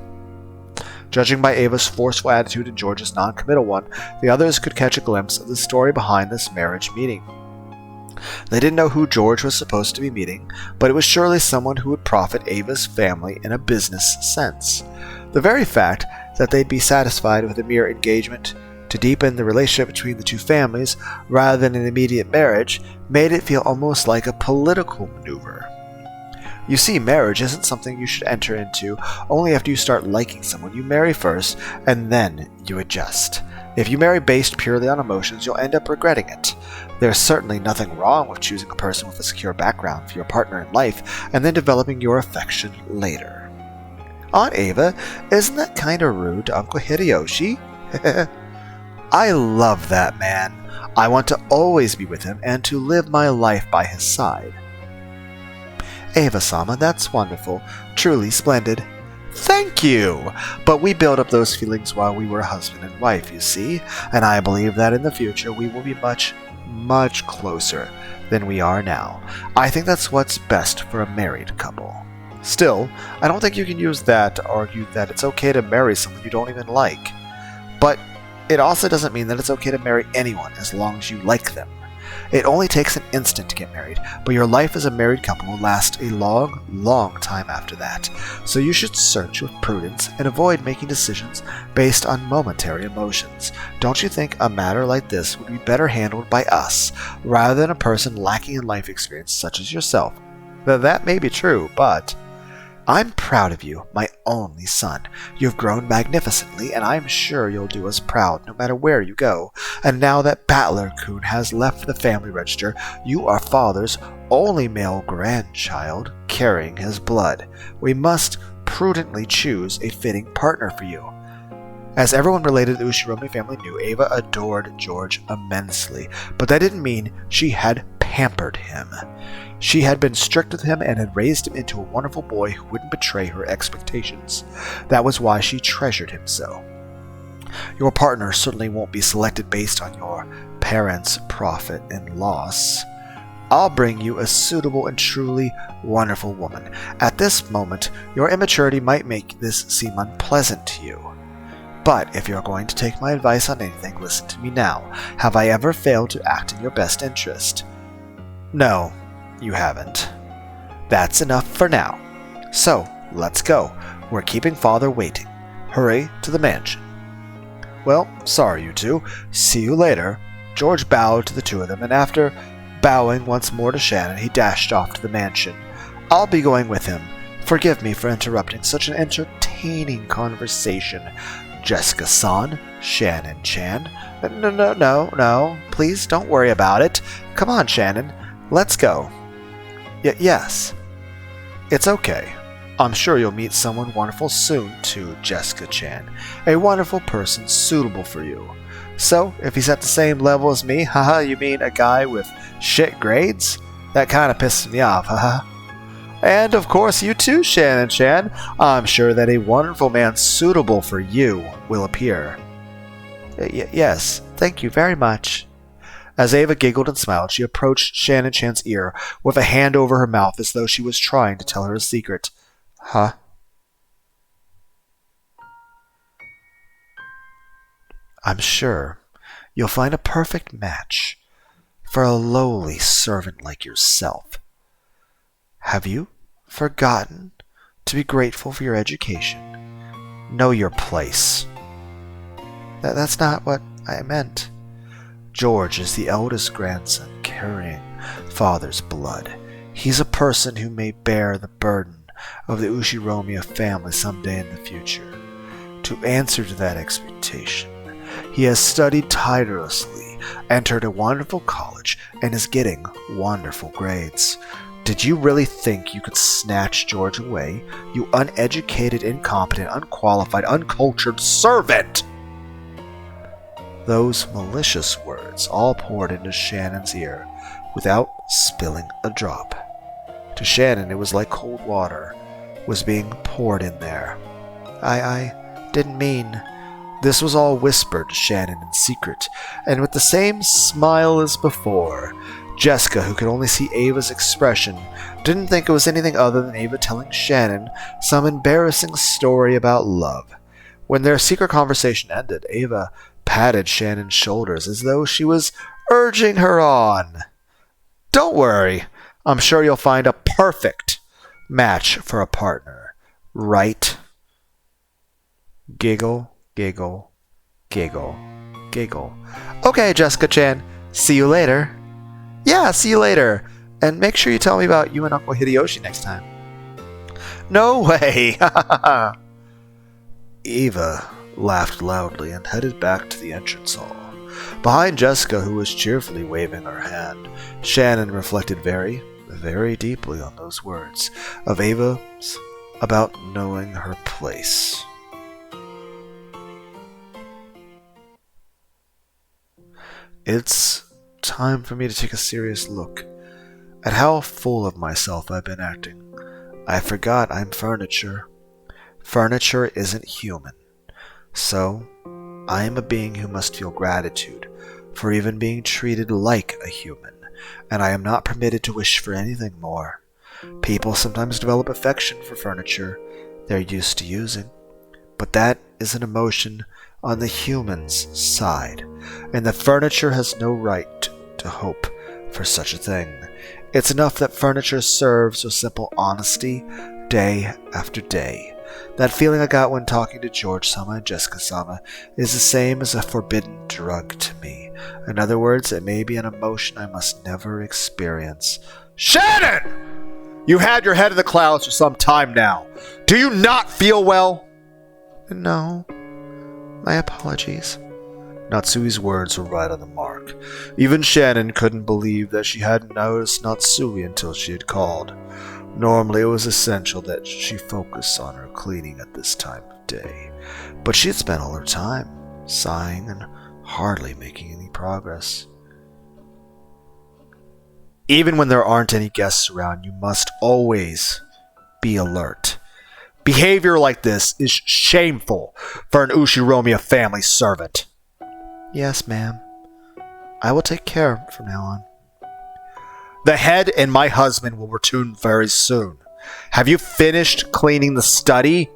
Judging by Ava's forceful attitude and George's non-committal one, the others could catch a glimpse of the story behind this marriage meeting. They didn't know who George was supposed to be meeting, but it was surely someone who would profit Ava's family in a business sense. The very fact that they'd be satisfied with a mere engagement to deepen the relationship between the two families rather than an immediate marriage made it feel almost like a political maneuver. You see, marriage isn't something you should enter into only after you start liking someone. You marry first, and then you adjust. If you marry based purely on emotions, you'll end up regretting it. There's certainly nothing wrong with choosing a person with a secure background for your partner in life, and then developing your affection later. Aunt Ava, isn't that kind of rude to Uncle Hideyoshi? I love that man. I want to always be with him and to live my life by his side. Ava-sama, that's wonderful. Truly splendid. Thank you! But we built up those feelings while we were husband and wife, you see, and I believe that in the future we will be much, much closer than we are now. I think that's what's best for a married couple. Still, I don't think you can use that to argue that it's okay to marry someone you don't even like. But it also doesn't mean that it's okay to marry anyone as long as you like them. It only takes an instant to get married, but your life as a married couple will last a long, long time after that. So you should search with prudence and avoid making decisions based on momentary emotions. Don't you think a matter like this would be better handled by us, rather than a person lacking in life experience such as yourself? That may be true, but I'm proud of you, my only son. You've grown magnificently, and I'm sure you'll do us proud no matter where you go. And now that Battler-kun has left the family register, you are father's only male grandchild carrying his blood. We must prudently choose a fitting partner for you. As everyone related to the Ushiromi family knew, Ava adored George immensely, but that didn't mean she had pampered him. She had been strict with him and had raised him into a wonderful boy who wouldn't betray her expectations. That was why she treasured him so. Your partner certainly won't be selected based on your parents' profit and loss. I'll bring you a suitable and truly wonderful woman. At this moment, your immaturity might make this seem unpleasant to you. But if you're going to take my advice on anything, listen to me now. Have I ever failed to act in your best interest? No, you haven't. That's enough for now. So, let's go. We're keeping Father waiting. Hurry to the mansion. Well, sorry, you two. See you later. George bowed to the two of them, and after bowing once more to Shannon, he dashed off to the mansion. I'll be going with him. Forgive me for interrupting such an entertaining conversation. Jessica-san, Shannon-chan. No. Please don't worry about it. Come on, Shannon. Let's go. Yes. It's okay. I'm sure you'll meet someone wonderful soon, too, Jessica-chan. A wonderful person suitable for you. So, if he's at the same level as me, haha, you mean a guy with shit grades? That kinda pisses me off, haha. And of course you too, Shannon-chan. I'm sure that a wonderful man suitable for you will appear. Yes, thank you very much. As Ava giggled and smiled, she approached Shannon-chan's ear with a hand over her mouth as though she was trying to tell her a secret. Huh? I'm sure you'll find a perfect match. for a lowly servant like yourself. Have you forgotten to be grateful for your education? Know your place. That's not what I meant. George is the eldest grandson carrying father's blood. He's a person who may bear the burden of the Ushiromiya family someday in the future. To answer to that expectation, he has studied tirelessly, entered a wonderful college, and is getting wonderful grades. Did you really think you could snatch George away, you uneducated, incompetent, unqualified, uncultured servant? Those malicious words all poured into Shannon's ear without spilling a drop. To Shannon, it was like cold water was being poured in there. I didn't mean. This was all whispered to Shannon in secret, and with the same smile as before. Jessica, who could only see Ava's expression, didn't think it was anything other than Ava telling Shannon some embarrassing story about love. When their secret conversation ended, Ava patted Shannon's shoulders as though she was urging her on. Don't worry, I'm sure you'll find a perfect match for a partner, right? Giggle, giggle, giggle, giggle. Okay, Jessica-chan, see you later. Yeah, see you later. And make sure you tell me about you and Uncle Hideyoshi next time. No way! Eva laughed loudly and headed back to the entrance hall. Behind Jessica, who was cheerfully waving her hand, Shannon reflected very, very deeply on those words of Ava's about knowing her place. It's time for me to take a serious look at how full of myself I've been acting. I forgot I'm furniture. Furniture isn't human. So, I am a being who must feel gratitude for even being treated like a human, and I am not permitted to wish for anything more. People sometimes develop affection for furniture they're used to using, but that is an emotion on the human's side, and the furniture has no right to hope for such a thing. It's enough that furniture serves with simple honesty day after day. That feeling I got when talking to George-sama and Jessica-sama is the same as a forbidden drug to me. In other words, it may be an emotion I must never experience. Shannon! You had your head in the clouds for some time now. Do you not feel well? No. My apologies. Natsui's words were right on the mark. Even Shannon couldn't believe that she hadn't noticed Natsui until she had called. Normally it was essential that she focus on her cleaning at this time of day, but she had spent all her time sighing and hardly making any progress. Even when there aren't any guests around, you must always be alert. Behavior like this is shameful for an Ushiromiya family servant. Yes, ma'am. I will take care from now on. The head and my husband will return very soon. Have you finished cleaning the study?